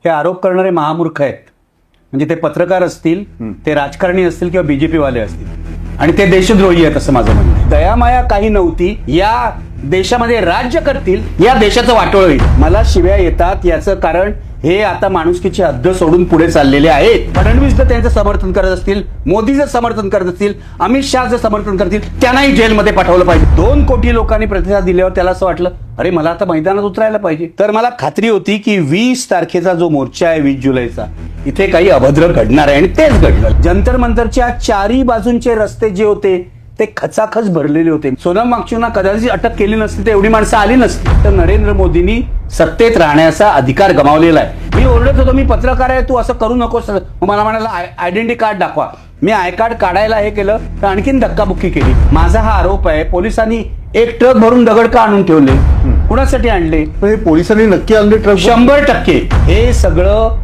हे आरोप करणारे महामूर्ख आहेत. म्हणजे ते पत्रकार असतील, ते राजकारणी असतील किंवा बीजेपी वाले असतील, आणि ते देशद्रोही आहेत असं माझं म्हणणं आहे. दयामाया काही नव्हती, या देशामध्ये राज्य करतील या देशाचं वाटोळ होईल. मला शिव्या येतात याचं कारण हे आता माणुसकीची हद्द सोडून पुढे चाललेले आहेत. फडणवीस जर त्यांचं समर्थन करत असतील, मोदी जर समर्थन करत असतील, अमित शहा जर समर्थन करतील, त्यांनाही जेलमध्ये पाठवलं पाहिजे. 2 कोटी लोकांनी प्रतिसाद दिल्यावर त्याला असं वाटलं, अरे मला आता मैदानात उतरायला पाहिजे. तर मला खात्री होती की 20 तारखेचा जो मोर्चा आहे 20 जुलैचा, इथे काही अभद्र घडणार आहे आणि तेच घडलं. जंतर मंतरच्या 4ही बाजूंचे रस्ते जे होते ते खचाखच भरलेले होते. सोनम वांगचुकना कदाचित अटक केली नसती तर एवढी माणसं आली नसती. तर नरेंद्र मोदींनी सत्तेत राहण्याचा अधिकार गमावलेला आहे. मी ओरडत होतो, मी पत्रकार आहे, तू असं करू नकोस. मला म्हणाला आयडेंटिटी कार्ड दाखवा. मी आय कार्ड काढायला हे केलं तर आणखीन धक्काबुक्की केली. माझा हा आरोप आहे, पोलिसांनी एक ट्रक भरून दगड का आणून ठेवले, कुणासाठी आणले? हे पोलिसांनी नक्की आणले ट्रक? 100%. हे सगळं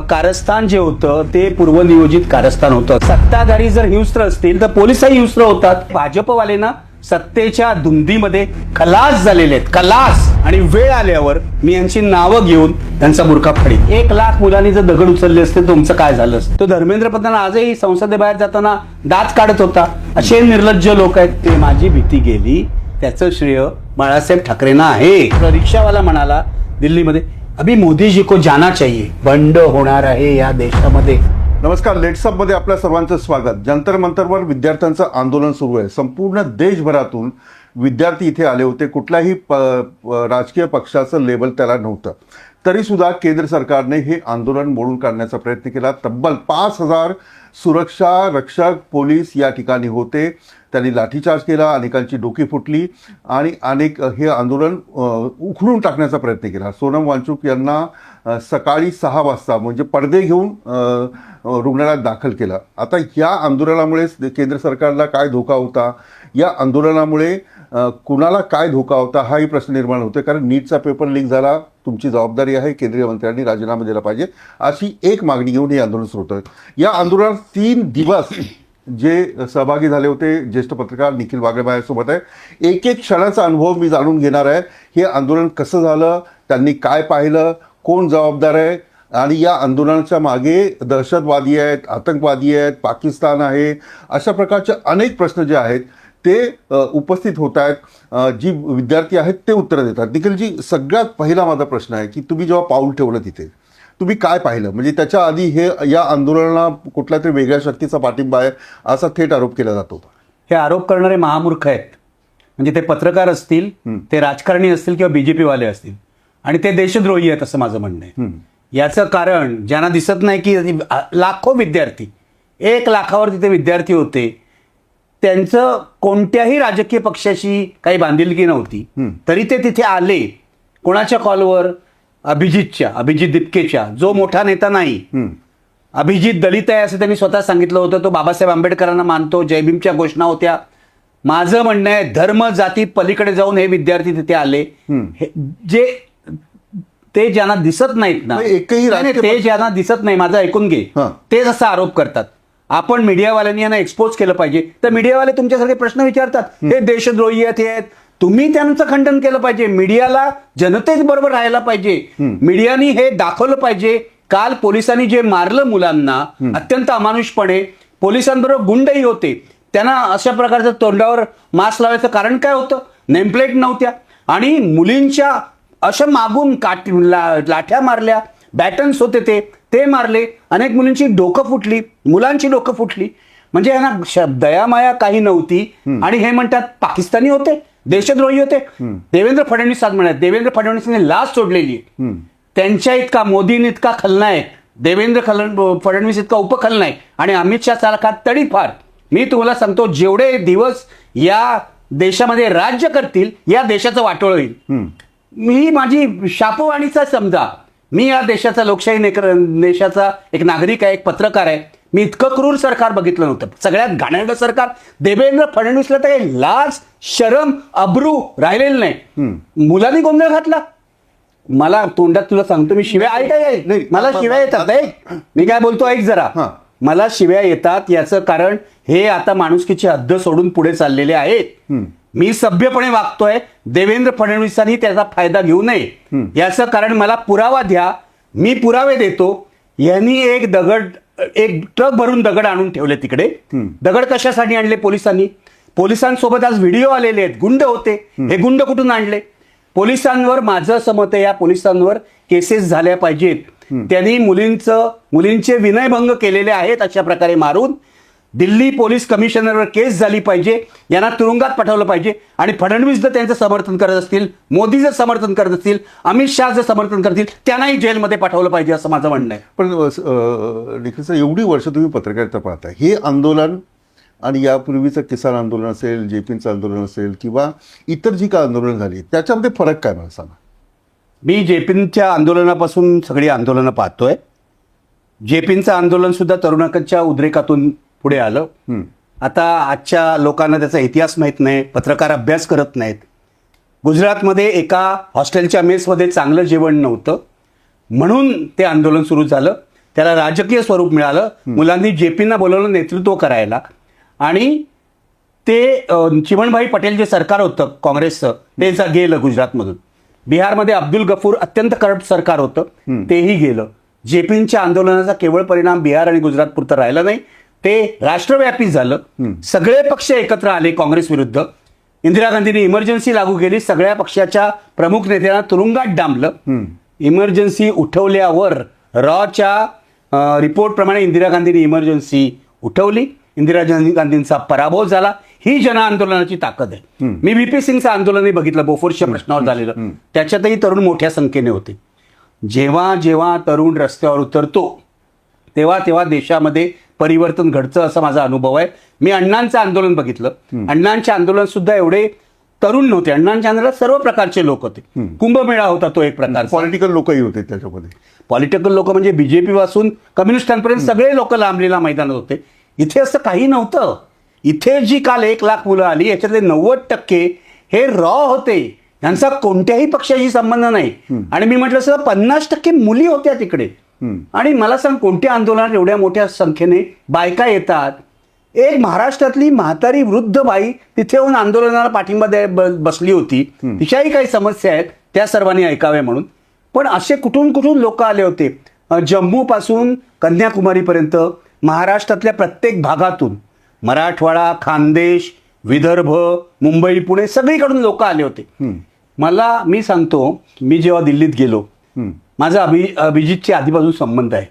कारस्थान जे होतं ते पूर्वनियोजित कारस्थान होतं. सत्ताधारी जर हिंस्त्र असतील तर पोलिसही हिंस्त्र होतात. भाजपवाले ना सत्तेच्या धुंदीमध्ये खलास झालेले आहेत, खलास. आणि वेळ आल्यावर मी यांची नावं घेऊन त्यांचा बुरखा फाडी. 1 लाख मुलांनी जर दगड उचलले असते तुमचं काय झालं असतं? तो धर्मेंद्र प्रधान आजही संसदेबाहेर जाताना दात काढत होता. असे निर्लज्ज लोक आहेत ते. माझी भीती गेली, त्याचं श्रेय बाळासाहेब ठाकरेंना आहे. रिक्षावाला म्हणाला दिल्लीमध्ये, अभी मोदी जी को जाना चाहिए. बंड होणार आहे या देशामध्ये. नमस्कार, लेट्सअप मध्ये आपल्या सर्वांचं स्वागत. जंतर मंतरवर विद्यार्थ्यांचं आंदोलन सुरू आहे. संपूर्ण देशभरातून विद्यार्थी इथे आले होते. कुठल्याही राजकीय पक्षाचं लेबल त्याला नव्हतं. तरी सुद्धा केंद्र सरकारने हे आंदोलन मोडून काढण्याचा प्रयत्न केला. तब्बल 5000 सुरक्षा रक्षक पोलीस या ठिकाणी होते. त्यांनी लाठीचार्ज केला, अनेकांची डोकी फुटली आणि अनेक हे आंदोलन उखडून टाकण्याचा प्रयत्न केला. सोनम वांगचुक यांना सकाळी 6 वाजता म्हणजे पडदे घेऊन रुग्णालयात दाखल केलं. आता या आंदोलनामुळे केंद्र सरकारला काय धोका होता, या आंदोलनामुळे कुणाला काय धोका होता हाही प्रश्न निर्माण होतोय. कारण नीटचा पेपर लीक झाला, तुमची जबाबदारी आहे, केंद्रीय मंत्र्यांनी राजीनामा दिला पाहिजे, अशी एक मागणी घेऊन हे आंदोलन सुरू होतं. या आंदोलनात 3 दिवस जे सहभागी झाले होते, ज्येष्ठ पत्रकार निखिल वागळे माझ्यासोबत आहे. एक एक क्षणाचा अनुभव मी जाणून घेणार आहे. हे आंदोलन कसं झालं, त्यांनी काय पाहिलं, कोण जबाबदार आहे, आणि या आंदोलनाच्या मागे दहशतवादी आहेत, आतंकवादी आहेत, पाकिस्तान आहे, अशा प्रकारचे अनेक प्रश्न जे आहेत ते उपस्थित होत आहेत. जी विद्यार्थी आहेत ते उत्तरं देतात. निखिलजी, सगळ्यात पहिला माझा प्रश्न आहे की तुम्ही जेव्हा पाऊल ठेवलं तिथे तुम्ही काय पाहिलं? म्हणजे त्याच्या आधी हे या आंदोलनाला कुठल्या तरी वेगळ्या शक्तीचा पाठिंबा आहे असा थेट आरोप केला जातो. हे आरोप करणारे महामूर्ख आहेत. म्हणजे ते पत्रकार असतील, ते राजकारणी असतील किंवा बीजेपी वाले असतील, आणि ते देशद्रोही आहेत असं माझं म्हणणं आहे. याचं कारण ज्यांना दिसत नाही की लाखो विद्यार्थी, 1 लाखावर तिथे विद्यार्थी होते, त्यांचं कोणत्याही राजकीय पक्षाशी काही बांधिलकी नव्हती, तरी ते तिथे आले. कोणाच्या कॉलवर? अभिजित दिपकेच्या, जो मोठा नेता नाही. अभिजित दलित आहे असं त्यांनी स्वतः सांगितलं होतं. तो बाबासाहेब आंबेडकरांना मानतो, जयभीमच्या घोषणा होत्या. माझं म्हणणं आहे, धर्म जाती पलीकडे जाऊन हे विद्यार्थी तिथे आले. जे ते ज्यांना दिसत नाहीत ना, ते ज्यांना दिसत नाही, माझं ऐकून घे, ते जसा आरोप करतात. आपण मीडियावाल्यांनी यांना एक्सपोज केलं पाहिजे. तर मीडियावाले तुमच्यासारखे प्रश्न विचारतात, हे देशद्रोही आहेत, हे आहेत. तुम्ही त्यांचं खंडन केलं पाहिजे. मीडियाला जनतेच बरोबर राहायला पाहिजे. मीडियानी हे दाखवलं पाहिजे. काल पोलिसांनी जे मारलं मुलांना अत्यंत अमानुषपणे, पोलिसांबरोबर गुंडही होते, त्यांना अशा प्रकारचं तोंडावर मास्क लावायचं कारण काय होतं? नेमप्लेट नव्हत्या. आणि मुलींच्या अशा मागून लाठ्या मारल्या, बॅटन्स होते ते मारले. अनेक मुलींची डोकं फुटली, मुलांची डोकं फुटली. म्हणजे यांना दयामाया काही नव्हती. आणि हे म्हणतात पाकिस्तानी होते, देशद्रोही होते. देवेंद्र फडणवीस आज म्हणतात, देवेंद्र फडणवीसांनी लाच सोडलेली आहे. त्यांच्या इतका मोदींनी इतका खलनायक, देवेंद्र फडणवीस इतका उपखलनायक, आणि अमित शहा सारखा तडीफार. मी तुम्हाला सांगतो, जेवढे दिवस या देशामध्ये राज्य करतील या देशाचं वाटोळ होईल. मी माझी शापोवाणीचा समजा, मी या देशाचा लोकशाही देशाचा एक नागरिक आहे, एक पत्रकार आहे. मी इतकं क्रूर सरकार बघितलं नव्हतं. सगळ्यात घाणेरडं सरकार. देवेंद्र फडणवीसला तर काही लाज शरम अब्रू राहिलेलं नाही. मुलांनी गोंधळ घातला. मला तोंडात तुला सांगतो, मी शिव्या ऐकाय, मला शिव्या येतात. मी काय बोलतो ऐक जरा. मला शिव्या येतात याचं कारण हे आता माणुसकीची हद्द सोडून पुढे चाललेले आहेत. मी सभ्यपणे वागतोय. देवेंद्र फडणवीसांनी त्याचा फायदा घेऊ नये याचं कारण मला पुरावा द्या. मी पुरावे देतो. यांनी एक ट्रक भरून दगड आणून ठेवले तिकडे. दगड कशासाठी आणले पोलिसांनी? पोलिसांसोबत आज व्हिडिओ आलेले आहेत, गुंड होते. हे गुंड कुठून आणले? पोलिसांवर माझं असं मत आहे, या पोलिसांवर केसेस झाल्या पाहिजेत. त्यांनी मुलींचे विनयभंग केलेले आहेत अशा प्रकारे मारून दिल्ली पोलीस कमिशनरवर केस झाली पाहिजे. यांना तुरुंगात पाठवलं पाहिजे. आणि फडणवीस जर त्यांचं समर्थन करत असतील, मोदी जर समर्थन करत असतील, अमित शहा जर समर्थन करतील, त्यांनाही जेलमध्ये पाठवलं पाहिजे असं माझं म्हणणं आहे. पण निखिल सर, एवढी वर्ष तुम्ही पत्रकारिता पाहताय, हे आंदोलन आणि यापूर्वीचं किसान आंदोलन असेल, जेपीचं आंदोलन असेल किंवा इतर जी काय आंदोलन झाली, त्याच्यामध्ये फरक काय मला सांगा? मी जेपींच्या आंदोलनापासून सगळी आंदोलनं पाहतोय. जेपींचं आंदोलन सुद्धा तरुणांच्या उद्रेकातून पुढे आलं. आता आजच्या लोकांना त्याचा इतिहास माहीत नाही, पत्रकार अभ्यास करत नाहीत. गुजरातमध्ये एका हॉस्टेलच्या मेसमध्ये चांगलं जेवण नव्हतं म्हणून ते आंदोलन सुरू झालं. त्याला राजकीय स्वरूप मिळालं. मुलांनी जेपींना बोलवलं नेतृत्व करायला. आणि ते चिमणभाई पटेल जे सरकार होतं काँग्रेसचं, ते गेलं गुजरातमधून. बिहारमध्ये अब्दुल गफूर अत्यंत करप्ट सरकार होतं, तेही गेलं. जेपींच्या आंदोलनाचा केवळ परिणाम बिहार आणि गुजरात पुरता राहिला नाही, ते राष्ट्रव्यापी झालं. सगळे पक्ष एकत्र आले काँग्रेस विरुद्ध. इंदिरा गांधींनी इमर्जन्सी लागू केली. सगळ्या पक्षाच्या प्रमुख नेत्यांना तुरुंगात डांबलं. इमर्जन्सी उठवल्यावर रॉच्या रिपोर्टप्रमाणे इंदिरा गांधींनी इमर्जन्सी उठवली. इंदिरा गांधींचा पराभव झाला. ही जन आंदोलनाची ताकद आहे. मी व्ही.पी. सिंगचं आंदोलनही बघितलं, बोफोर्सच्या प्रश्नावर झालेलं. त्याच्यातही तरुण मोठ्या संख्येने होते. जेव्हा जेव्हा तरुण रस्त्यावर उतरतो तेव्हा तेव्हा देशामध्ये परिवर्तन घडतं असा माझा अनुभव आहे. मी अण्णांचं आंदोलन बघितलं. अण्णांचे आंदोलन सुद्धा एवढे तरुण नव्हते. अण्णांच्या आंदोलनात सर्व प्रकारचे लोक होते. कुंभमेळा होता तो एक प्रकार. पॉलिटिकल लोकही होते त्याच्यामध्ये. पॉलिटिकल लोक म्हणजे बीजेपी पासून कम्युनिस्टांपर्यंत सगळे लोक लांबलेला मैदानात होते. इथे असं काही नव्हतं. इथे जी काल 1,00,000 मुलं आली याच्यातले 90% हे रॉ होते. यांचा कोणत्याही पक्षाशी संबंध नाही. आणि मी म्हटलं सर 50% मुली होत्या तिकडे. आणि मला सांग, कोणत्या आंदोलनात एवढ्या मोठ्या संख्येने बायका येतात? एक महाराष्ट्रातली म्हातारी वृद्ध बाई तिथे येऊन आंदोलनाला पाठिंबा बसली होती. तिच्याही काही समस्या आहेत, त्या सर्वांनी ऐकाव्या म्हणून. पण असे कुठून कुठून लोक आले होते. जम्मू पासून कन्याकुमारीपर्यंत महाराष्ट्रातल्या प्रत्येक भागातून, मराठवाडा, खानदेश, विदर्भ, मुंबई, पुणे सगळीकडून लोक आले होते. मी सांगतो, मी जेव्हा दिल्लीत गेलो, माझा अभिजितची आधीपासून संबंध आहे.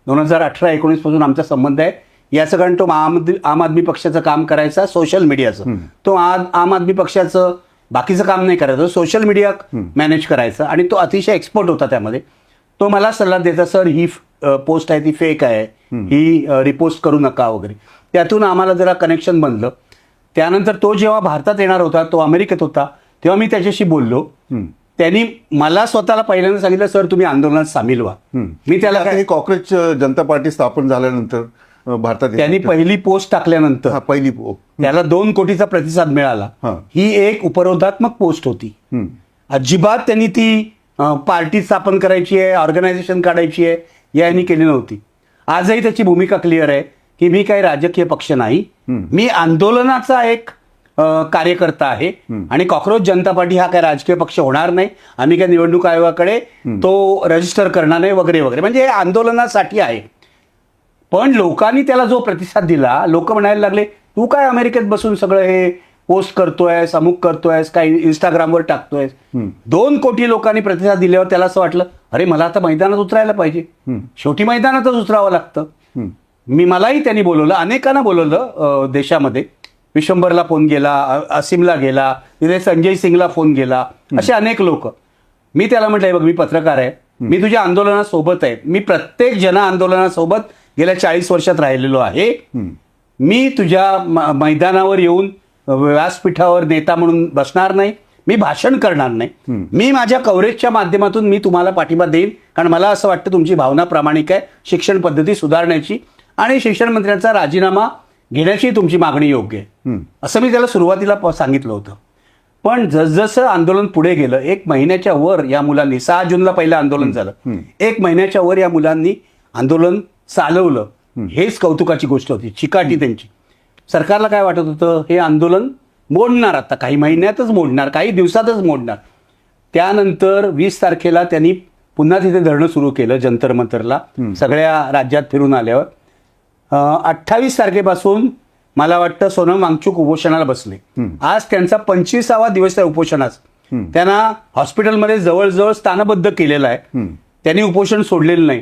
2018-19 पासून आमचा संबंध आहे. याचं कारण तो आम आदमी पक्षाचं काम करायचा, सोशल मीडियाचं. तो आम आदमी पक्षाचं बाकीचं काम नाही करायचं, सोशल मीडिया मॅनेज करायचा. आणि तो अतिशय एक्सपर्ट होता त्यामध्ये. तो मला सल्ला द्यायचा, सर ही पोस्ट आहे ती फेक आहे, ही रिपोस्ट करू नका वगैरे. त्यातून आम्हाला जरा कनेक्शन बनलं. त्यानंतर तो जेव्हा भारतात येणार होता, तो अमेरिकेत होता, तेव्हा मी त्याच्याशी बोललो. त्यांनी मला स्वतःला पहिल्यांदा सांगितलं, सर तुम्ही आंदोलनात सामील व्हा. मी त्याला काय, काँग्रेस जनता पार्टी स्थापन झाल्यानंतर भारतात त्यांनी पहिली पोस्ट टाकल्यानंतर त्याला 2 कोटीचा प्रतिसाद मिळाला. ही एक उपरोधात्मक पोस्ट होती. अजिबात त्यांनी ती पार्टी स्थापन करायची आहे, ऑर्गनायझेशन काढायची आहे यांनी केली नव्हती. आजही त्याची भूमिका क्लिअर आहे की मी काही राजकीय पक्ष नाही, मी आंदोलनाचा एक कार्यकर्ता आहे. आणि कॉक्रोच जनता पार्टी हा काय राजकीय पक्ष होणार नाही, आम्ही काय निवडणूक आयोगाकडे तो रजिस्टर करणार नाही वगैरे वगैरे. म्हणजे हे आंदोलनासाठी आहे. पण लोकांनी त्याला जो प्रतिसाद दिला, लोक म्हणायला लागले, तू काय अमेरिकेत बसून सगळं हे पोस्ट करतोयस, अमुक करतोयस, काय इंस्टाग्रामवर टाकतोयस. 2 कोटी लोकांनी प्रतिसाद दिल्यावर त्याला असं वाटलं, अरे मला आता मैदानात उतरायला पाहिजे. शेवटी मैदानातच उतरावं लागतं. मलाही त्यांनी बोलवलं, अनेकांना बोलवलं देशामध्ये. विश्वंभरला फोन गेला, असीमला गेला, तिथे संजय सिंगला फोन गेला, असे अनेक लोक. मी त्याला म्हटलं, बघ मी पत्रकार आहे, मी तुझ्या आंदोलनासोबत आहे, मी प्रत्येक जन आंदोलनासोबत गेल्या 40 वर्षात राहिलेलो आहे. मी तुझ्या मैदानावर येऊन व्यासपीठावर नेता म्हणून बसणार नाही, मी भाषण करणार नाही. मी माझ्या कव्हरेजच्या माध्यमातून मी तुम्हाला पाठिंबा देईन, कारण मला असं वाटतं तुमची भावना प्रामाणिक आहे, शिक्षण पद्धती सुधारण्याची आणि शिक्षण मंत्र्यांचा राजीनामा घेण्याची तुमची मागणी योग्य आहे, असं मी त्याला सुरुवातीला सांगितलं होतं. पण जसजसं आंदोलन पुढे गेलं, 1 महिन्याच्या वर या मुलांनी, 6 जूनला पहिलं आंदोलन झालं, 1 महिन्याच्या वर या मुलांनी आंदोलन चालवलं. हेच कौतुकाची गोष्ट होती, चिकाटी त्यांची. सरकारला काय वाटत होतं, हे आंदोलन मोडणार, आता काही महिन्यातच मोडणार, काही दिवसातच मोडणार. त्यानंतर 20 तारखेला त्यांनी पुन्हा तिथे धरणं सुरू केलं जंतर मंतरला सगळ्या राज्यात फिरून आल्यावर. 28 तारखेपासून मला वाटतं सोनम वांगचुक उपोषणाला बसले. आज त्यांचा 25वा दिवस आहे उपोषणाचा. त्यांना हॉस्पिटलमध्ये जवळजवळ स्थानबद्ध केलेलं आहे. त्यांनी उपोषण सोडलेलं नाही.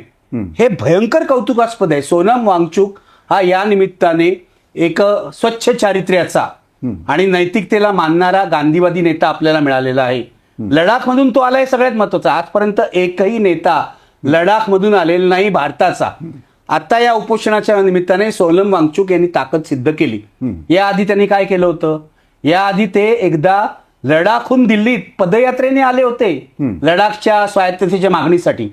हे भयंकर कौतुकास्पद आहे. सोनम वांगचुक हा या निमित्ताने एक स्वच्छ चारित्र्याचा आणि नैतिकतेला मानणारा गांधीवादी नेता आपल्याला मिळालेला आहे. लडाखमधून तो आलाय सगळ्यात महत्वाचा. आजपर्यंत एकही नेता लडाखमधून आलेला नाही भारताचा. आता या उपोषणाच्या निमित्ताने सोनम वांगचुक यांनी ताकद सिद्ध केली. याआधी त्यांनी काय केलं होतं? याआधी ते एकदा लडाखहून दिल्लीत पदयात्रेने आले होते लडाखच्या स्वायत्ततेच्या मागणीसाठी.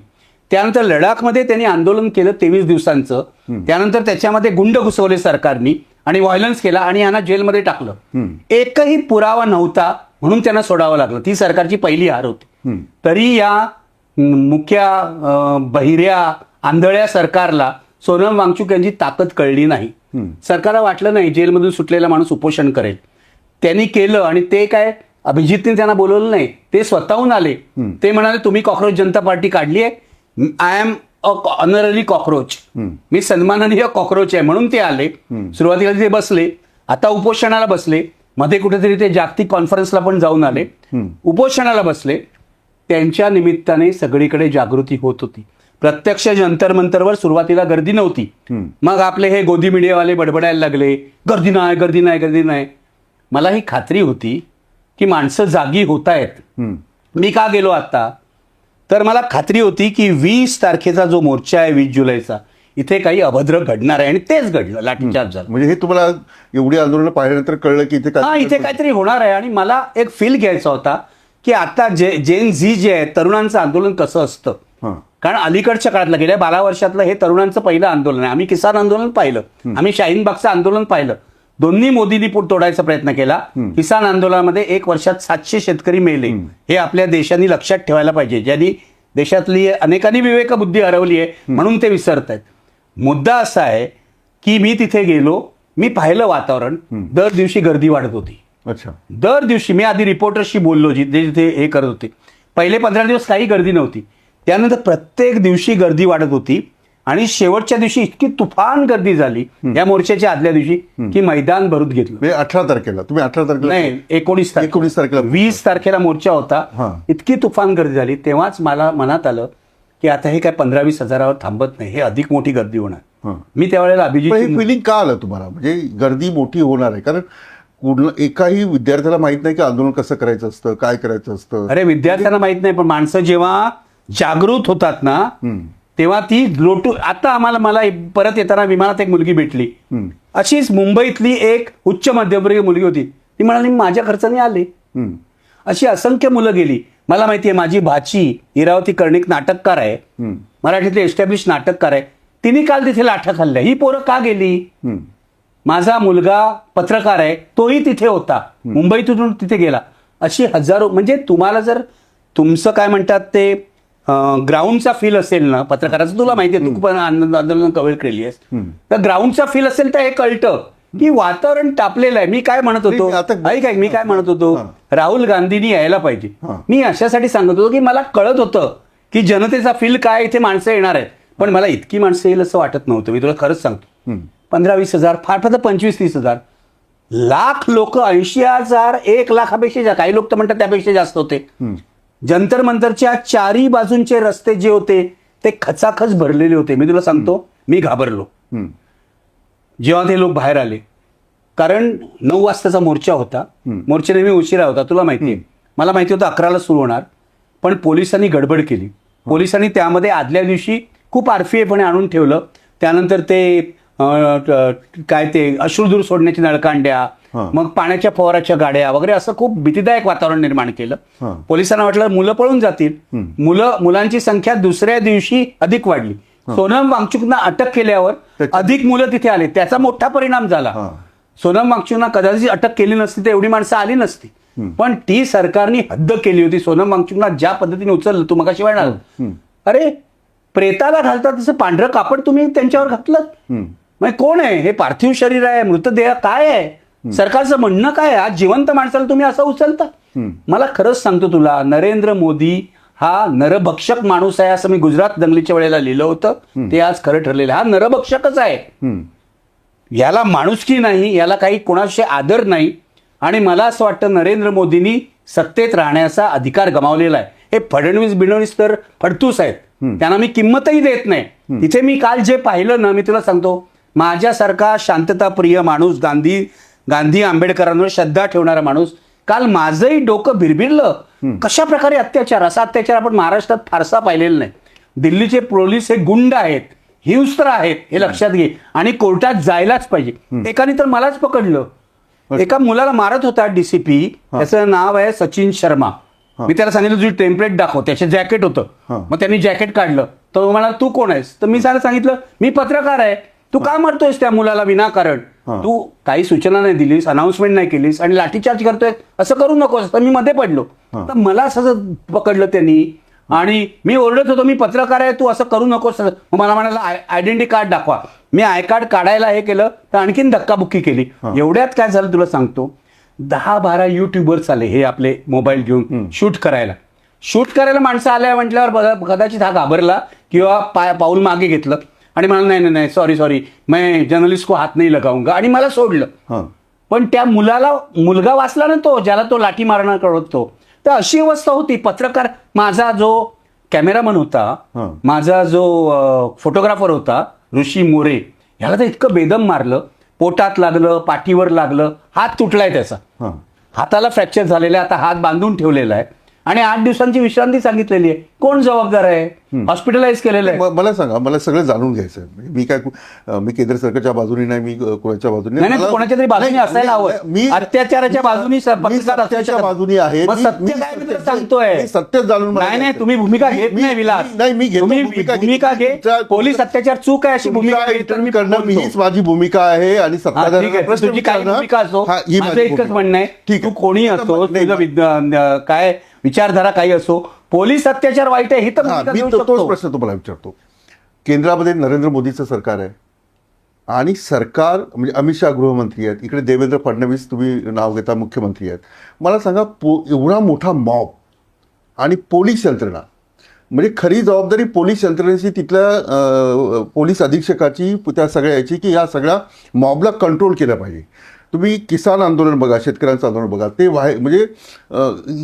त्यानंतर लडाखमध्ये त्यांनी आंदोलन केलं 23 दिवसांचं. त्यानंतर त्याच्यामध्ये गुंड घुसवले सरकारनी आणि व्हायलन्स केला आणि यांना जेलमध्ये टाकलं. एकही पुरावा नव्हता म्हणून त्यांना सोडावं लागलं. ती सरकारची पहिली हार होती. तरी या मुख्य बहिऱ्या आंधळ्या सरकारला सोनम वांगचुक यांची ताकद कळली नाही. सरकारला वाटलं नाही जेलमधून सुटलेला माणूस उपोषण करेल. त्यांनी केलं आणि ते काय अभिजितने त्यांना बोलवलं नाही. ते स्वतःहून आले. ते म्हणाले तुम्ही कॉक्रोच जनता पार्टी काढली आहे. I am a honorary cockroach. मी सन्माननीय कॉक्रोच आहे म्हणून ते आले. सुरुवातीला ते बसले. आता उपोषणाला बसले. मध्ये कुठेतरी ते जागतिक कॉन्फरन्सला पण जाऊन आले. उपोषणाला बसले. त्यांच्या निमित्ताने सगळीकडे जागृती होत होती. प्रत्यक्ष जंतर मंतरवर सुरुवातीला गर्दी नव्हती. मग आपले हे गोदी मीडियावाले बडबडायला लागले गर्दी नाही गर्दी नाही गर्दी नाही. मला ही खात्री होती की माणसं जागी होत आहेत. मी का गेलो आता? तर मला खात्री होती की 20 तारखेचा जो मोर्चा आहे 20 जुलैचा इथे काही अभद्र घडणार आहे आणि तेच घडलं. लाठीचार्ज झाला. म्हणजे हे तुम्हाला एवढी आंदोलनं पाहिल्यानंतर कळलं की इथे काहीतरी होणार आहे. आणि मला एक फील घ्यायचा होता की आता जेन झी जे आहे तरुणांचं आंदोलन कसं असतं. कारण अलीकडच्या काळातलं गेल्या 12 वर्षातलं हे तरुणांचं पहिलं आंदोलन आहे. आम्ही किसान आंदोलन पाहिलं. आम्ही शाहीनबागचं आंदोलन पाहिलं. दोन्ही मोदींनी तोडायचा प्रयत्न केला. किसान आंदोलनामध्ये 1 वर्षात 700 शेतकरी मेले. हे आपल्या देशाने लक्षात ठेवायला पाहिजे. ज्यांनी देशातली अनेकांनी विवेकबुद्धी हरवली आहे म्हणून ते विसरत आहेत. मुद्दा असा आहे की मी तिथे गेलो. मी पाहिलं वातावरण. दर दिवशी गर्दी वाढत होती. अच्छा. दर दिवशी मी आधी रिपोर्टर्सशी बोललो जिथे हे करत होते. पहिले 15 दिवस काही गर्दी नव्हती. त्यानंतर प्रत्येक दिवशी गर्दी वाढत होती आणि शेवटच्या दिवशी इतकी तुफान गर्दी झाली या मोर्चाच्या आदल्या दिवशी की मैदान भरून घेतलं. 18 तारखेला तुम्ही 18 तारखेला नाही 19 तारखेला 20 तारखेला मोर्चा होता. इतकी तुफान गर्दी झाली. तेव्हाच मला मनात आलं की आता हे काय 15-20 हजारावर थांबत नाही. हे अधिक मोठी गर्दी होणार. मी त्यावेळेला अभिजित फिलिंग का आलं तुम्हाला? म्हणजे गर्दी मोठी होणार आहे कारण एकाही विद्यार्थ्याला माहित नाही की आंदोलन कसं करायचं असतं काय करायचं असतं. अरे विद्यार्थ्यांना माहित नाही पण माणसं जेव्हा जागृत होतात ना तेव्हा ती लोटू. आता मला परत येताना विमानात एक मुलगी भेटली. अशीच मुंबईतली एक उच्च मध्यमवर्गीय मुलगी होती. ती म्हणाली माझ्या खर्चाने आले. अशी असंख्य मुलं गेली. मला माहितीये माझी भाची इरावती कर्णिक नाटककार आहे. मराठीतले एस्टॅब्लिश नाटककार आहे. तिने काल तिथे लाठा खाल्ल्या. ही पोरं का गेली? माझा मुलगा पत्रकार आहे. तोही तिथे होता. मुंबईतून तिथे गेला. अशी हजारो. म्हणजे तुम्हाला जर तुमचं काय म्हणतात ते ग्राउंडचा फील असेल ना पत्रकाराचं तुला माहिती आहे. तू पण आंदोलन कव्हर केली आहेस. तर ग्राउंडचा फील असेल तर हे कळतं की वातावरण तापलेलं आहे. मी काय म्हणत होतो मी काय म्हणत होतो राहुल गांधींनी यायला पाहिजे. मी अशासाठी सांगत होतो की मला कळत होतं की जनतेचा फील काय इथे माणसं येणार आहेत. पण मला इतकी माणसं येईल असं वाटत नव्हतं. मी तुला खरंच सांगतो. 15-20 हजार फार फार 25-30 हजार. लाख लोक 80,000 1 लाखापेक्षा काही लोक तर म्हणतात त्यापेक्षा जास्त होते. जंतर मंतरच्या चारी बाजूंचे रस्ते जे होते ते खचाखच भरलेले होते. मी तुला सांगतो मी घाबरलो जेव्हा ते लोक बाहेर आले. कारण 9 वाजताचा मोर्चा होता. मोर्चा नेहमी उशिरा होता तुला माहिती आहे. मला माहिती होतं 11ला सुरू होणार. पण पोलिसांनी गडबड केली. पोलिसांनी त्यामध्ये आदल्या दिवशी खूप आरफीएपणे आणून ठेवलं. त्यानंतर ते काय ते अश्रुधूर सोडण्याची नळकांड्या मग पाण्याच्या फवाराच्या गाड्या वगैरे असं खूप भीतीदायक वातावरण निर्माण केलं. पोलिसांना वाटलं मुलं पळून जातील. मुलांची संख्या दुसऱ्या दिवशी अधिक वाढली. सोनम वांगचुकना अटक केल्यावर अधिक मुलं तिथे आले. त्याचा मोठा परिणाम झाला. सोनम वांगचुकना कदाचित अटक केली नसती तर एवढी माणसं आली नसती. पण ती सरकारने हद्द केली होती. सोनम वांगचुकना ज्या पद्धतीने उचललं तू मगाशी म्हणाल अरे प्रेताला घालतात तसं पांढरं कापड तुम्ही त्यांच्यावर घातलं. मग कोण आहे हे? पार्थिव शरीर आहे मृतदेह काय आहे? सरकारचं म्हणणं काय? आज जिवंत माणसाला तुम्ही असं उचलता. मला खरंच सांगतो तुला नरेंद्र मोदी हा नरभक्षक माणूस आहे असं मी गुजरात दंगलीच्या वेळेला लिहिलं होतं. ते आज खरं ठरलेलं आहे. हा नरभक्षकच आहे. याला माणुसकी नाही, याला काही कोणाशी आदर नाही. आणि मला असं वाटतं नरेंद्र मोदींनी सत्तेत राहण्याचा अधिकार गमावलेला आहे. हे फडणवीस तर फडतूस आहेत, त्यांना मी किंमतही देत नाही. तिथे मी काल जे पाहिलं ना, मी तुला सांगतो, माझ्यासारखा शांतताप्रिय माणूस, गांधी आंबेडकरांवर श्रद्धा ठेवणारा माणूस, काल माझंही डोकं भिरभिरलं. कशा प्रकारे अत्याचार, असा अत्याचार आपण महाराष्ट्रात फारसा पाहिलेला नाही. दिल्लीचे पोलीस हे गुंड आहेत, हिंस्त्र आहेत, हे लक्षात घे. आणि कोर्टात जायलाच पाहिजे. एकाने तर मलाच पकडलं. एका मुलाला मारत होता डीसीपी, त्याचं नाव आहे सचिन शर्मा. मी त्याला सांगितलं तुझी टेम्पलेट दाखव. त्याचे जॅकेट होतं. मग त्यांनी जॅकेट काढलं. तो म्हणाला तू कोण आहेस? तर मी त्याला सांगितलं मी पत्रकार आहे. तू का मारतोयस त्या मुलाला विनाकारण? तू काही सूचना नाही दिलीस, अनाउन्समेंट नाही केलीस आणि लाठीचार्ज करतोय, असं करू नकोस. तर मी मध्ये पडलो. तर मला असं पकडलं त्यांनी आणि मी ओरडत होतो मी पत्रकार आहे, तू असं करू नकोस. मग मला म्हणाला आयडेंटिटी कार्ड दाखवा. मी आय कार्ड काढायला हे केलं तर आणखीन धक्काबुक्की केली. एवढ्यात काय झालं तुला सांगतो, 10-12 युट्यूबर्स आले हे आपले मोबाईल घेऊन शूट करायला माणसं आल्या म्हटल्यावर कदाचित हा घाबरला किंवा पाऊल मागे घेतलं आणि मला नाही सॉरी मैं जर्नलिस्ट को हात नाही लगाऊंगा आणि मला सोडलं. पण त्या मुलगा वाचला ना, तो ज्याला तो लाठी मारणार करतो. तर अशी अवस्था होती. पत्रकार, माझा जो कॅमेरामन होता, माझा जो फोटोग्राफर होता ऋषी मोरे, ह्याला तर इतकं बेदम मारलं, पोटात लागलं, पाठीवर लागलं, हात तुटलाय त्याचा, हाताला फ्रॅक्चर झालेला आहे, आता हात बांधून ठेवलेला आहे आणि 8 दिवसांची विश्रांती सांगितलेली आहे. कोण जबाबदार आहे? हॉस्पिटलाइज केलेलं आहे. मला सांगा, मला सगळं जाणून घ्यायचं आहे. मी केंद्र सरकारच्या बाजूने नाही, मी कोणाच्या बाजूने नाही, कोणाच्या तरी बाजूने असायला हवं. मी अत्याचाराच्या बाजूनी बाजूनी आहे. सत्य काय मी तुला सांगतोय, सत्य जाणून. नाही तुम्ही भूमिका घेत नाही विलास. नाही मी घेतो भूमिका घे. पोलीस अत्याचार चूक आहे अशी भूमिका करणं हीच माझी भूमिका आहे. आणि तुझी काही भूमिका असो, माझं एकच म्हणणं आहे, तू कोणी असो, तुझं काय विचारधारा काही असो, पोलीस अत्याचार वाईट आहे, ही तर मी तोच प्रश्न तुम्हाला विचारतो. केंद्रामध्ये नरेंद्र मोदीचं सरकार आहे आणि सरकार म्हणजे अमित शहा गृहमंत्री आहेत, इकडे देवेंद्र फडणवीस तुम्ही नाव घेता मुख्यमंत्री आहेत. मला सांगा, एवढा मोठा मॉब आणि पोलीस यंत्रणा, म्हणजे खरी जबाबदारी पोलीस यंत्रणेची, तिथल्या पोलीस अधीक्षकाची, त्या सगळ्या याची, की या सगळ्या मॉबला कंट्रोल केलं पाहिजे. तुम्ही किसान आंदोलन बघा, शेतकऱ्यांचं आंदोलन बघा, ते म्हणजे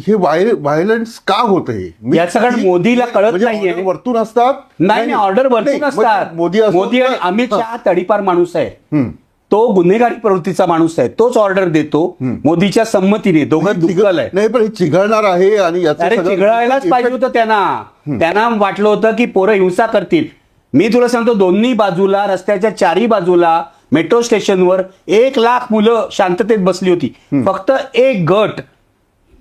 हे व्हायलन्स का होत आहे या सगळं मोदीला कळत नाहीये. वरतून असतात, नाही ऑर्डर वरतून असतात. मोदी आणि अमित शहा तडीपार माणूस आहे, तो गुन्हेगारी प्रवृत्तीचा माणूस आहे, तोच ऑर्डर देतो मोदीच्या संमतीने. दोघं दुग्गल आहे. नाही पण चिघळणार आहे आणि चिघळायलाच पाहिजे होतं त्यांना वाटलं होतं की पोरं हिंसा करतील. मी तुला सांगतो, दोन्ही बाजूला, रस्त्याच्या चारही बाजूला, मेट्रो स्टेशनवर 1 लाख मुलं शांततेत बसली होती. फक्त एक गट